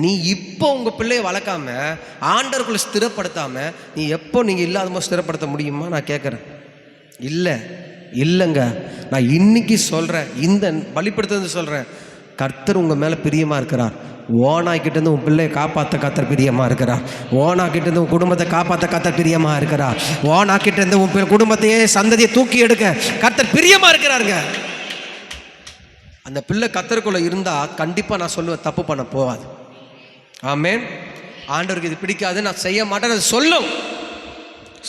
நீ இப்போ உங்கள் பிள்ளைய வளர்க்காம ஆண்டவருக்குள்ளே ஸ்திரப்படுத்தாமல் நீ எப்போ நீங்கள் இல்லாத போது ஸ்திரப்படுத்த முடியுமா? நான் கேட்குறேன். இல்லைங்க. நான் இன்னைக்கு சொல்கிறேன், இந்த பலிப்படுத்துறது சொல்கிறேன். கர்த்தர் உங்கள் மேலே பிரியமாக இருக்கிறார். ஓனாய்கிட்டேருந்து உன் பிள்ளையை காப்பாற்ற கர்த்தர் பிரியமாக இருக்கிறார். ஓனாக்கிட்டேருந்து உன் குடும்பத்தை காப்பாற்ற கர்த்தர் பிரியமாக இருக்கிறார். ஓனாக்கிட்டேருந்து உன் குடும்பத்தையே சந்ததியை தூக்கி எடுக்க கர்த்தர் பிரியமாக இருக்கிறாருங்க. அந்த பிள்ளை கர்த்தருக்குள்ளே இருந்தால் கண்டிப்பாக நான் சொல்லுவேன், தப்பு பண்ண போகாது. ஆமேன். ஆண்டவருக்கு இது பிடிக்காது, நான் செய்ய மாட்டேன், அது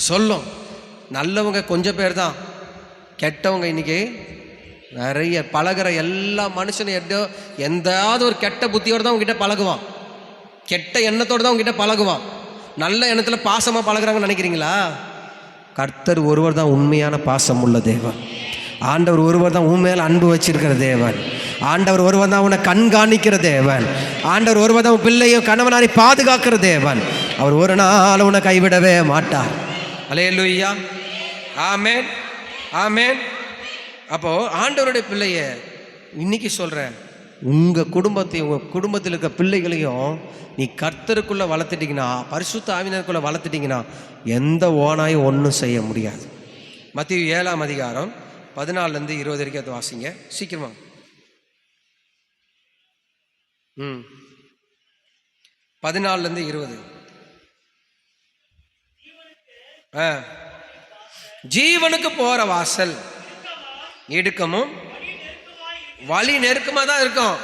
சொல்லும். நல்லவங்க கொஞ்சம் பேர் தான், கெட்டவங்க இன்னைக்கு நிறைய. பழகிற எல்லா மனுஷனும் எந்தாவது ஒரு கெட்ட புத்தியோடு தான் உங்ககிட்ட பழகுவான், கெட்ட எண்ணத்தோடு தான் உங்ககிட்ட பழகுவான். நல்ல எண்ணத்தில் பாசமாக பழகுறாங்கன்னு நினைக்கிறீங்களா? கர்த்தர் ஒருவர் தான் உண்மையான பாசம் உள்ள தேவன். ஆண்டவர் ஒருவர் தான் உன் மேலே அன்பு வச்சிருக்கிற தேவன். ஆண்டவர் ஒருவர் தான் உன்னை கண்காணிக்கிற தேவன். ஆண்டவர் ஒருவர் தான் உன் பிள்ளையும் கணவனாரி பாதுகாக்கிற தேவன். அவர் ஒரு நாள் உன்னை கைவிடவே மாட்டார். அல்லேலூயா. ஆமேன், ஆமேன். அப்போது ஆண்டவருடைய பிள்ளைய இன்னைக்கு சொல்கிறேன், உங்கள் குடும்பத்தையும் உங்கள் குடும்பத்தில் இருக்க பிள்ளைகளையும் நீ கர்த்தருக்குள்ளே வளர்த்துட்டிங்கன்னா, பரிசுத்த ஆவியினருக்குள்ளே வளர்த்துட்டிங்கன்னா எந்த ஓனாயும் ஒன்றும் செய்ய முடியாது. மத்தேயு 7ஆம் அதிகாரம் 14-20 வரைக்கும் வாசிங்க சீக்கிரமா. 14-20. ஜீவனுக்கு போற வாசல் இடுக்கமும் வழி நெருக்கமா தான் இருக்கும்.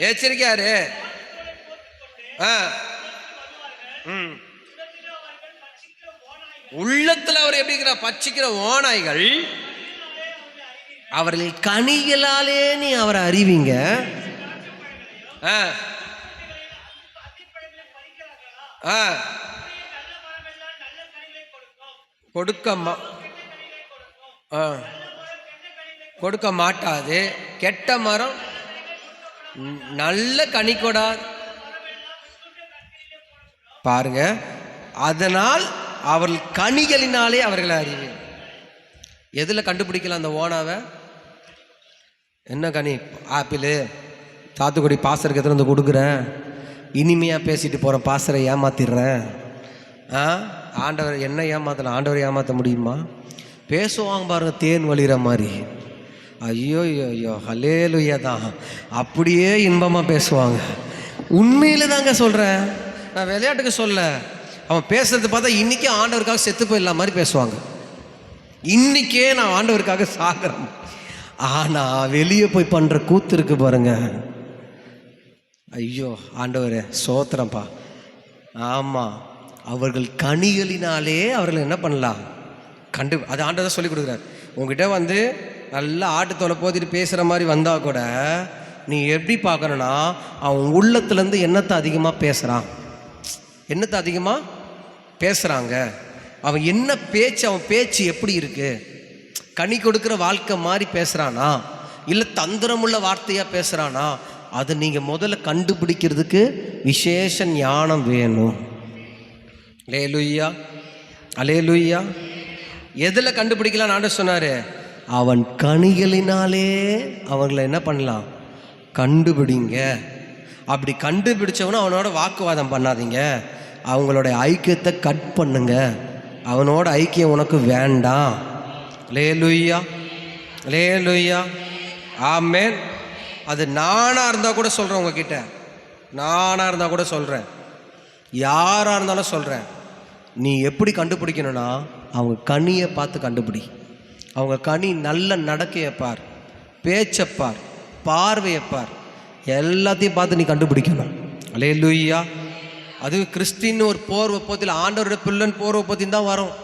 எச்சரிக்கையாரு. உள்ளத்துல அவர் எப்படி இருக்கிறார்? பச்சிக்கிற ஓநாய்கள். அவர்கள் கனிகளாலே நீ அவரை அறிவீங்க. கொடுக்க மாட்டாது. கெட்ட மரம் நல்ல கனி கொடாது. பாருங்க, அதனால் அவர்கள் கனிகளினாலே அவர்களை அறிவீங்க. எதில் கண்டுபிடிக்கலாம் அந்த ஓனாவை? என்ன கனி? ஆப்பிள், சாத்துக்குடி பாசருக்கு எத்தனை வந்து கொடுக்குறேன், இனிமையாக பேசிட்டு போகிறேன், பாசரை ஏமாத்திடுறேன். ஆண்டவர் என்ன ஏமாத்தலாம்? ஆண்டவர் ஏமாற்ற முடியுமா? பேசுவாங்க பாருங்க, தேன் வழிகிற மாதிரி. ஐயோ ஐயோ, ஹல்லேலூயா தான். அப்படியே இன்பமாக பேசுவாங்க. உண்மையில தாங்க சொல்கிறேன், நான் விளையாட்டுக்கு சொல்ல. அவன் பேசுறது பார்த்தா இன்றைக்கே ஆண்டவருக்காக செத்து போயிடலாம் மாதிரி பேசுவாங்க. இன்றைக்கே நான் ஆண்டவருக்காக சாகிறேன். ஆனால் வெளியே போய் பண்ணுற கூத்து இருக்கு பாருங்க. ஐயோ ஆண்டவரே சோத்திரம்ப்பா. ஆமாம், அவர்கள் கனிகளினாலே அவர்கள் என்ன பண்ணலாம்? அது ஆண்டவர் சொல்லி கொடுக்குறாரு. உங்ககிட்ட வந்து நல்லா ஆட்டுத்தோலை போத்திட்டு பேசுகிற மாதிரி வந்தால் கூட நீ எப்படி பார்க்கணுன்னா, அவன் உள்ளத்துலேருந்து என்னத்தை அதிகமாக பேசுகிறான், என்னத்தை அதிகமாக பேசுகிறாங்க, அவன் என்ன பேச்சு, அவன் பேச்சு எப்படி இருக்குது, கனி கொடுக்குற வாழ்க்கை மாதிரி பேசுகிறானா இல்லை தந்திரமுள்ள வார்த்தையாக பேசுகிறானா, அதை நீங்கள் முதல்ல கண்டுபிடிக்கிறதுக்கு விசேஷ ஞானம் வேணும். அல்லேலூயா, அல்லேலூயா. எதில் கண்டுபிடிக்கலாம்? ஆண்டவர் சொன்னார், அவன் கனிகளினாலே அவங்களை என்ன பண்ணலாம்? கண்டுபிடிங்க. அப்படி கண்டுபிடிச்சவன அவனோட வாக்குவாதம் பண்ணாதீங்க, அவங்களோட ஐக்கியத்தை கட் பண்ணுங்க. அவனோட ஐக்கியம் உனக்கு வேண்டாம். அல்லேலூயா, அல்லேலூயா, ஆமென். அது நானாக இருந்தால் கூட சொல்கிறேன், உங்ககிட்ட நானாக இருந்தால் கூட சொல்கிறேன், யாராக இருந்தாலும் சொல்கிறேன். நீ எப்படி கண்டுபிடிக்கணும்னா, அவங்க கனியை பார்த்து கண்டுபிடி. அவங்க கனி நல்ல நடக்கையப்பார், பேச்சப்பார், பார்வையப்பார், எல்லாத்தையும் பார்த்து நீ கண்டுபிடிக்கணும். அல்லேலூயா. அது கிறிஸ்டின்னு ஒரு போர் ஒப்பத்தில், ஆண்டவரோட பிள்ளைன்னு போர் ஒப்பத்தின் தான் வரும்.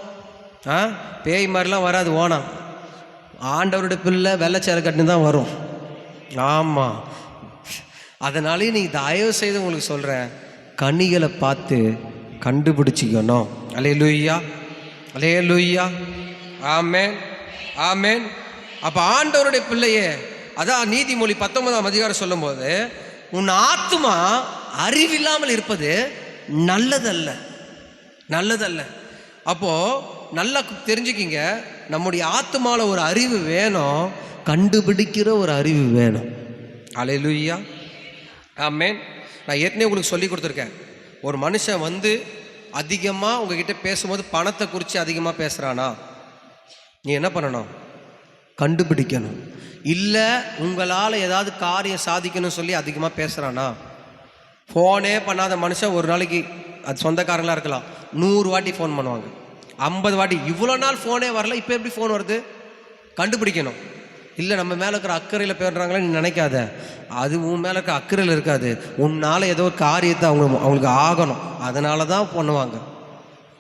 பேய் மாதிரிலாம் வராது. ஓனா ஆண்டவருடைய பிள்ளை வெள்ளைச்சேலை கட்டினு தான் வரும். ஆமாம். அதனாலே நீ தயவு செய்து உங்களுக்கு சொல்கிறேன், கனிகளை பார்த்து கண்டுபிடிச்சிக்கணும். அல்லேலூயா, அல்லேலூயா, ஆமென், ஆமென். அப்போ ஆண்டவருடைய பிள்ளையே, அதான் நீதிமொழி 19ஆம் அதிகாரம் சொல்லும்போது, உன் ஆத்துமா அறிவில்லாமல் இருப்பது நல்லதல்ல, நல்லதல்ல. அப்போது நல்லா தெரிஞ்சுக்கிங்க, நம்முடைய ஆத்துமாவில் ஒரு அறிவு வேணும், கண்டுபிடிக்கிற ஒரு அறிவு வேணும். அல்லேலூயா, ஆமென். நான் ஏற்கனவே உங்களுக்கு சொல்லி கொடுத்துருக்கேன், ஒரு மனுஷன் வந்து அதிகமாக உங்ககிட்ட பேசும்போது பணத்தை குறித்து அதிகமாக பேசுகிறானா, நீ என்ன பண்ணணும்? கண்டுபிடிக்கணும். இல்லை உங்களால் ஏதாவது காரியம் சாதிக்கணும்னு சொல்லி அதிகமாக பேசுகிறானா, ஃபோனே பண்ணாத மனுஷன் ஒரு நாளைக்கு, அது சொந்தக்காரங்களாக இருக்கலாம், 100 வாட்டி ஃபோன் பண்ணுவாங்க, 50 வாட்டி. இவ்வளோ நாள் ஃபோனே வரல, இப்போ எப்படி ஃபோன் வருது? கண்டுபிடிக்கணும். இல்லை நம்ம மேலே இருக்கிற அக்கறையில் பேசுகிறாங்களே நீ நினைக்காத, அது உன் மேலே இருக்கிற அக்கறையில் இருக்காது. உன்னால் ஏதோ ஒரு காரியத்தை அவங்களுக்கு ஆகணும், அதனால தான் பண்ணுவாங்க.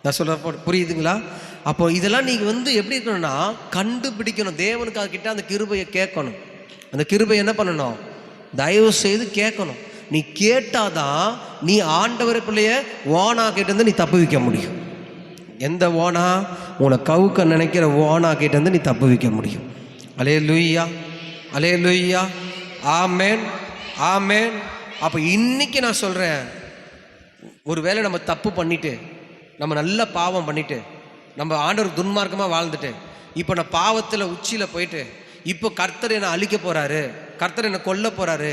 நான் சொல்ல புரியுதுங்களா? அப்போ இதெல்லாம் நீங்கள் வந்து எப்படி இருக்கணும்னா கண்டுபிடிக்கணும். தேவனுக்கு அதுக்கிட்ட அந்த கிருபையை கேட்கணும். அந்த கிருபை என்ன பண்ணணும்? தயவு செய்து கேட்கணும். நீ கேட்டாதான் நீ ஆண்டவரை பிள்ளைய ஓனா கிட்டேருந்து நீ தப்பு வைக்க முடியும். எந்த ஓனா? உன்னை கவுக்க நினைக்கிற ஓனா கிட்டேருந்து நீ தப்பு வைக்க முடியும். அல்லேலூயா, அல்லேலூயா, ஆமென், ஆமென். அப்போ இன்னைக்கு நான் சொல்கிறேன், ஒருவேளை நம்ம தப்பு பண்ணிட்டு, நம்ம நல்ல பாவம் பண்ணிட்டு, நம்ம ஆண்டவர் துன்மார்க்கமாக வாழ்ந்துட்டு, இப்போ நான் பாவத்தில் உச்சியில் போயிட்டு, இப்போ கர்த்தர் என்னை அழிக்க போகிறாரு, கர்த்தர் என்னை கொல்ல போகிறாரு,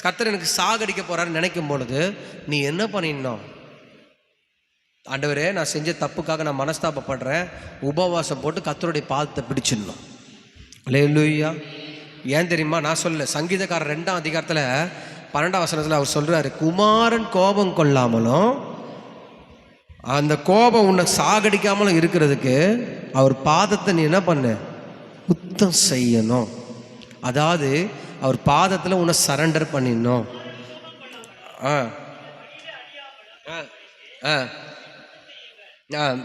கர்த்தர் எனக்கு சாகடிக்க போகிறாருன்னு நினைக்கும் பொழுது நீ என்ன பண்ணிடணும்? ஆண்டவரே, நான் செஞ்ச தப்புக்காக நான் மனஸ்தாபப்படுறேன், உபவாசம் போட்டு கர்த்தருடைய பாதத்தை பிடிச்சிடணும். அல்லேலூயா. ஏன் தெரியுமா? நான் சொல்ல, சங்கீதக்காரர் 2ஆம் அதிகாரத்தில் 12ஆம் வசனத்தில் அவர் சொல்கிறாரு, குமாரன் கோபம் கொள்ளாமலும் அந்த கோபம் உன்னை சாகடிக்காமலும் இருக்கிறதுக்கு அவர் பாதத்தை நீ என்ன பண்ண? முத்தம் செய்யணும். அதாவது அவர் பாதத்தில் உன்னை சரண்டர் பண்ணிடணும்.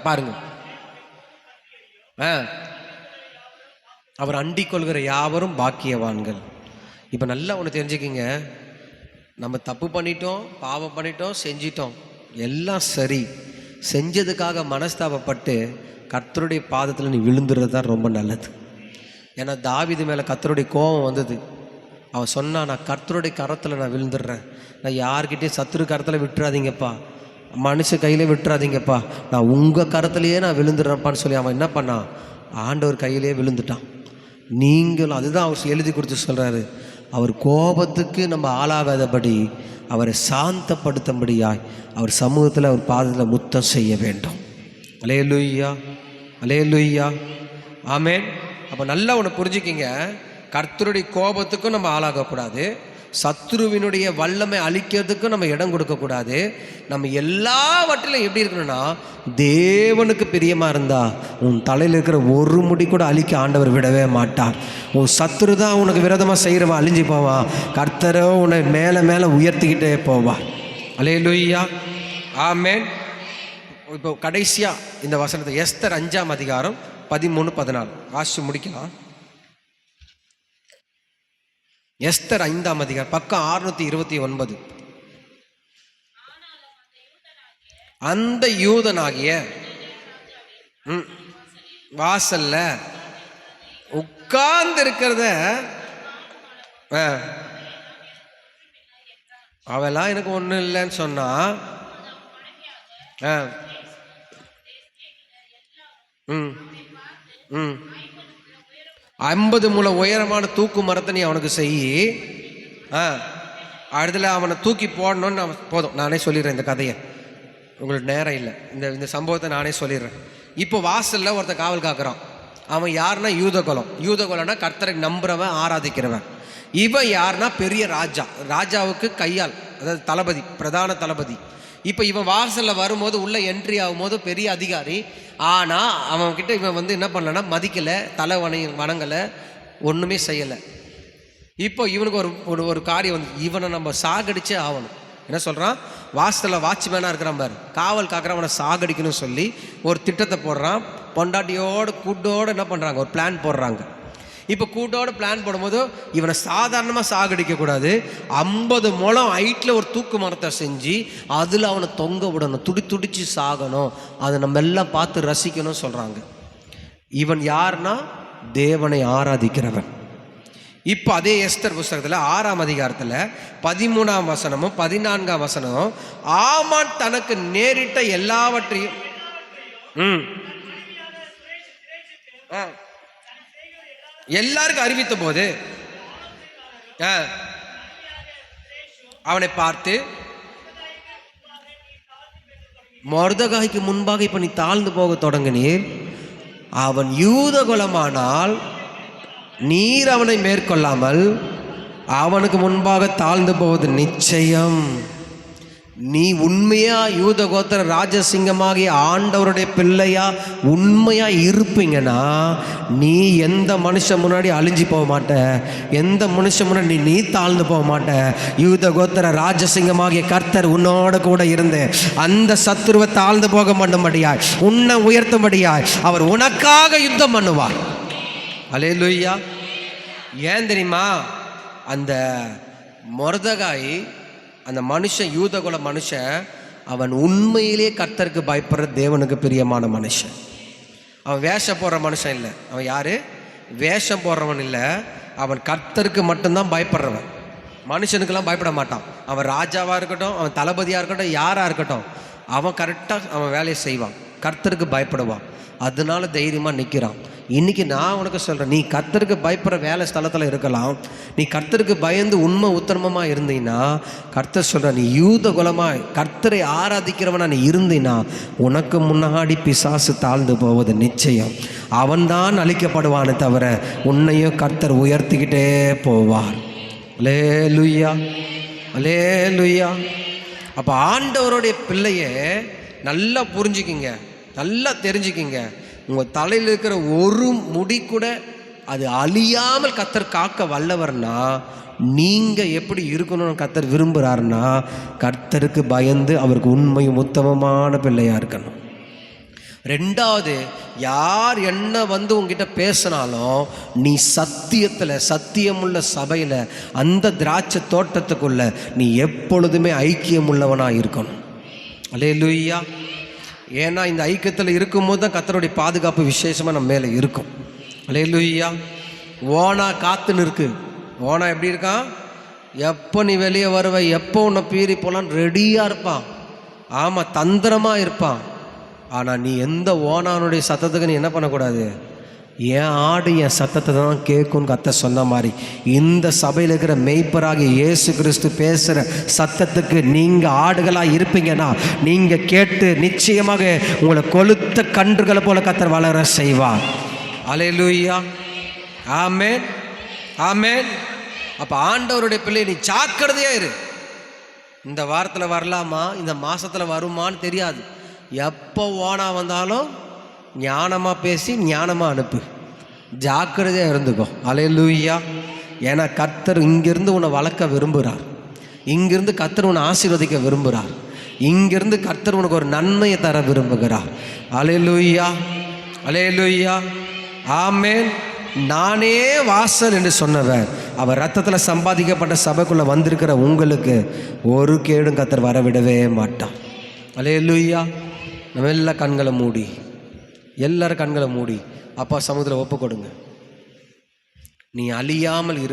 பாருங்க, அவர் அண்டிக் கொள்கிற யாவரும் பாக்கியவான்கள். இப்போ நல்லா ஒன்று தெரிஞ்சுக்கிங்க, நம்ம தப்பு பண்ணிட்டோம், பாவம் பண்ணிட்டோம், செஞ்சிட்டோம், எல்லாம் சரி. செஞ்சதுக்காக மனஸ்தாபப்பட்டு கர்த்தருடைய பாதத்தில் நீ விழுந்துறது தான் ரொம்ப நல்லது. ஏன்னா தாவீது மேலே கர்த்தருடைய கோபம் வந்தது. அவன் சொன்னான், நான் கர்த்தருடைய கரத்தில் நான் விழுந்துடுறேன், நான் யார்கிட்டையும் சத்துரு கரத்தில் விட்டுறாதீங்கப்பா, மனுஷ கையிலே விட்டுறாதீங்கப்பா, நான் உங்கள் கரத்துலையே நான் விழுந்துடுறேன்ப்பான்னு சொல்லி அவன் என்ன பண்ணான்? ஆண்டவர் கையிலே விழுந்துட்டான். நீங்களும் அதுதான் அவர் எழுதி கொடுத்து சொல்கிறாரு, அவர் கோபத்துக்கு நம்ம ஆளாகாதபடி அவரை சாந்தப்படுத்தும்படியாய் அவர் சமூகத்தில் அவர் பாதத்தில் முத்தம் செய்ய வேண்டும். அல்லேலூயா, அல்லேலூயா, ஆமென். அப்போ நல்லா ஒன்று புரிஞ்சுக்கிங்க, கர்த்தருடைய கோபத்துக்கும் நம்ம ஆளாகக்கூடாது, சத்துருவினுடைய வல்லமை அழிக்கிறதுக்கும் நம்ம இடம் கொடுக்கக்கூடாது. நம்ம எல்லாவற்றிலும் எப்படி இருக்கணும்னா, தேவனுக்கு பிரியமாக இருந்தா உன் தலையில் இருக்கிற ஒரு முடி கூட அழிக்க ஆண்டவர் விடவே மாட்டார். உன் சத்துரு தான் உனக்கு விரோதமாக செய்கிறவன் அழிஞ்சு போவான், கர்த்தரோ உன்னை மேலே மேலே உயர்த்திக்கிட்டே போவார். அல்லேலூயா, ஆமென். இப்போ கடைசியாக இந்த வசனத்தை எஸ்தர் 5ஆம் அதிகாரம் 13-14 வாசிச்சு முடிக்கலாம். எஸ்தர் 5ஆம் அதிகாரம் பக்கம் 629. அந்த யூதனாகிய வாசல்ல உட்கார்ந்து இருக்கிறத அவெல்லாம் எனக்கு ஒன்றும் இல்லைன்னு சொன்னா, 50 முழ உயரமான தூக்கு மரத்தை நீ அவனுக்கு செய், அடுத்துல அவனை தூக்கி போடணும்னு போதும். நானே சொல்லிடுறேன் இந்த கதையை, உங்களுக்கு நேரம் இல்லை, இந்த சம்பவத்தை நானே சொல்லிடுறேன். இப்போ வாசலில் ஒருத்தர் காவல் காக்குறான். அவன் யாருன்னா யூதகுலம்னா கர்த்தரை நம்புறவன், ஆராதிக்கிறவன். இவன் யாருன்னா பெரிய ராஜாவுக்கு கையால், அதாவது தளபதி, பிரதான தளபதி. இப்போ இவன் வாசலில் வரும்போது உள்ளே என்ட்ரி ஆகும்போது பெரிய அதிகாரி. ஆனால் அவன்கிட்ட இவன் என்ன பண்ணலன்னா மதிக்கலை, தலை வணங்கலை, ஒன்றுமே செய்யலை. இப்போ இவனுக்கு ஒரு காரியம் வந்து, இவனை நம்ம சாகடிச்சே ஆகணும். என்ன சொல்கிறான்? வாசலில் வாட்ச்மேனாக இருக்கிறான் பாரு, காவல் காக்கிறவனை சாகடிக்கணும்னு சொல்லி ஒரு திட்டத்தை போடுறான். பொண்டாட்டியோடு கூட்டோடு என்ன பண்ணுறாங்க, ஒரு பிளான் போடுறாங்க. இப்போ கூட்டோட பிளான் போடும்போது இவனை சாதாரணமாக சாகடிக்கக்கூடாது, 50 முழம் ஹைட்டில் ஒரு தூக்கு மரத்தை செஞ்சு அதில் அவனை தொங்க விடணும், துடிச்சு சாகணும், அதை நம்ம எல்லாம் பார்த்து ரசிக்கணும்னு சொல்கிறாங்க. இவன் யாருன்னா தேவனை ஆராதிக்கிறவன். இப்போ அதே எஸ்தர் புஸ்தகத்தில் 6ஆம் அதிகாரத்தில் 13ஆம் வசனமும் 14ஆம் வசனமும் ஆமான் தனக்கு நேரிட்ட எல்லாவற்றையும் எல்லாருக்கும் அறிவித்த போது அவனை பார்த்து, மொர்தெகாய்க்கு முன்பாக இப்ப நீ தாழ்ந்து போக தொடங்கினீர், அவன் யூத குலமானால் நீர் அவனை மேற்கொள்ளாமல் அவனுக்கு முன்பாக தாழ்ந்து போவது நிச்சயம். நீ உண்மையா யூத கோத்திர ராஜசிங்கமாகிய ஆண்டவருடைய பிள்ளையா உண்மையா இருப்பீங்கன்னா நீ எந்த மனுஷன் முன்னாடி அழிஞ்சு போக மாட்ட, எந்த மனுஷன் முன்னாடி நீ தாழ்ந்து போக மாட்ட. யூத கோத்திர ராஜசிங்கமாகிய கர்த்தர் உன்னோட கூட இருந்து அந்த சத்துருவை தாழ்ந்து போக மாட்டும்படியாய் உன்னை உயர்த்தும்படியாய் அவர் உனக்காக யுத்தம் பண்ணுவார். அல்லேலூயா. ஏன் தெரியுமா? அந்த மொர்தெகாய் அந்த மனுஷன், யூதகுல மனுஷன், அவன் உண்மையிலே கர்த்தருக்கு பயப்படுற தேவனுக்கு பிரியமான மனுஷன். அவன் வேஷம் போடுற மனுஷன் இல்லை. அவன் யாரு? வேஷம் போடுறவன் இல்லை. அவன் கர்த்தருக்கு மட்டும்தான் பயப்படுறவன், மனுஷனுக்கெல்லாம் பயப்பட மாட்டான். அவன் ராஜாவாக இருக்கட்டும், அவன் தளபதியாக இருக்கட்டும், யாராக இருக்கட்டும், அவன் கரெக்டாக அவன் வேலையை செய்வான், கர்த்தருக்கு பயப்படுவான். அதனால தைரியமாக நிற்கிறான். இன்றைக்கி நான் உனக்கு சொல்கிறேன், நீ கர்த்தருக்கு பயப்படுற வேலை ஸ்தலத்தில் இருக்கலாம், நீ கர்த்தருக்கு பயந்து உண்மை உத்தமமாக இருந்தீன்னா, கர்த்தர் சொல்கிற நீ யூத குலமாக கர்த்தரை ஆராதிக்கிறவனா நீ இருந்தீன்னா உனக்கு முன்னாடி பிசாசு தாழ்ந்து போவது நிச்சயம். அவன்தான் அழிக்கப்படுவானே தவிர உன்னையும் கர்த்தர் உயர்த்திக்கிட்டே போவார். அல்லேலூயா, அல்லேலூயா. அப்போ ஆண்டவருடைய பிள்ளையே நல்லா புரிஞ்சுக்கிங்க, நல்லா தெரிஞ்சுக்கிங்க. உங்கள் தலையில் இருக்கிற ஒரு முடி கூட அது அழியாமல் கர்த்தர் காக்க வல்லவர்னா நீங்கள் எப்படி இருக்கணும்னு கர்த்தர் விரும்புகிறாருன்னா கர்த்தருக்கு பயந்து அவருக்கு உண்மையும் உத்தமமான பிள்ளையாக இருக்கணும். ரெண்டாவது, யார் என்ன வந்து உங்ககிட்ட பேசினாலும் நீ சத்தியத்தில், சத்தியமுள்ள சபையில், அந்த திராட்சை தோட்டத்துக்குள்ள நீ எப்பொழுதுமே ஐக்கியம் உள்ளவனாக இருக்கணும். அல்லேலூயா. ஏன்னா இந்த ஐக்கியத்தில் இருக்கும்போது தான் கர்த்தருடைய பாதுகாப்பு விசேஷமாக நம்ம மேலே இருக்கும். அல்லேலூயா. ஓனா காத்துன்னு இருக்கு. ஓனா எப்படி இருக்கான்? எப்போ நீ வெளியே வருவ, எப்போ உன்னை பீறி போகலான்னு ரெடியாக இருப்பான். ஆமாம், தந்திரமாக இருப்பான். ஆனால் நீ எந்த ஓனானுடைய சத்தத்துக்கு நீ என்ன பண்ணக்கூடாது? என் ஆடு என் சத்தத்தை தான் கேட்கும்னு கர்த்தர் சொன்ன மாதிரி இந்த சபையில் இருக்கிற மெய்ப்பராகிய இயேசு கிறிஸ்து பேசுகிற சத்தத்துக்கு நீங்கள் ஆடுகளாக இருப்பீங்கன்னா நீங்கள் கேட்டு நிச்சயமாக உங்களை கொளுத்த கன்றுகளை போல கர்த்தர் வளர செய்வார். அல்லேலூயா, ஆமென், ஆமென். அப்போ ஆண்டவருடைய பிள்ளை நீ ஜாக்கிரதையா இரு. இந்த வாரத்தில் வரலாமா, இந்த மாதத்தில் வருமானு தெரியாது. எப்போ ஓனா வந்தாலும் ஞானமாக பேசி ஞானமாக அனுப்பு, ஜாக்கிரதையாக இருந்துக்கோ. அல்லேலூயா. ஏன்னா கர்த்தர் இங்கிருந்து உன்னை வளர்க்க விரும்புகிறார், இங்கிருந்து கர்த்தர் உன்னை ஆசீர்வதிக்க விரும்புகிறார், இங்கிருந்து கர்த்தர் உனக்கு ஒரு நன்மையை தர விரும்புகிறார். அல்லேலூயா, அல்லேலூயா, ஆமென். நானே வாசல் என்று சொன்னவர், அவர் ரத்தத்தில் சம்பாதிக்கப்பட்ட சபைக்குள்ளே வந்திருக்கிற உங்களுக்கு ஒரு கேடும் கர்த்தர் வரவிடவே மாட்டான். அல்லேலூயா. நம்ம எல்லாம் கண்களை மூடி, எல்லாரும் கண்களை மூடி அப்பா சமூகத்தில் ஒப்பு கொடுங்க. நீ அழியாமல்